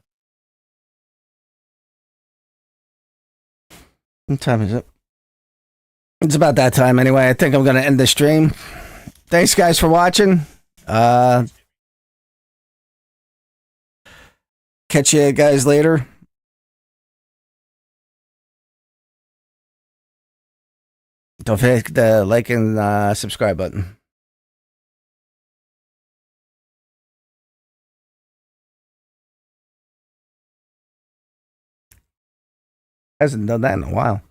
What time is it? It's about that time anyway. I think I'm going to end the stream. Thanks, guys, for watching. Catch you guys later. Don't forget the like and subscribe button. Hasn't done that in a while.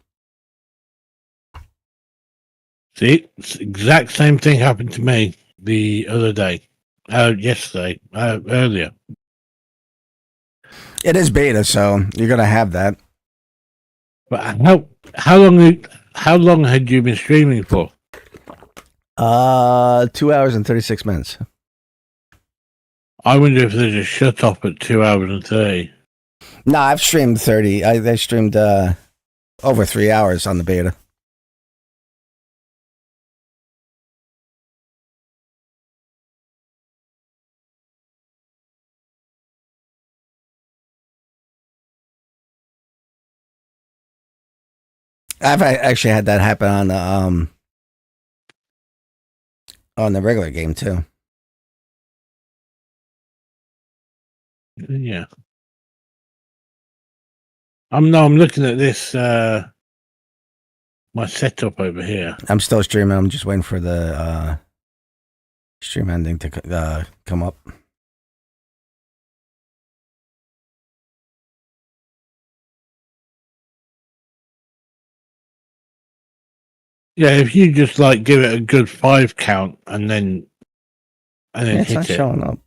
See, it's the exact same thing happened to me the other day. Yesterday, earlier. It is beta, so you're gonna have that. But how long had you been streaming for? 2 hours and 36 minutes. I wonder if there's a shut off at 2 hours and 30. No, I've streamed 30. I streamed over 3 hours on the beta. I've actually had that happen on the regular game too. Yeah. I'm looking at this my setup over here. I'm still streaming. I'm just waiting for the stream ending to come up. Yeah, if you just like give it a good 5 count and then It's not hit it. showing up.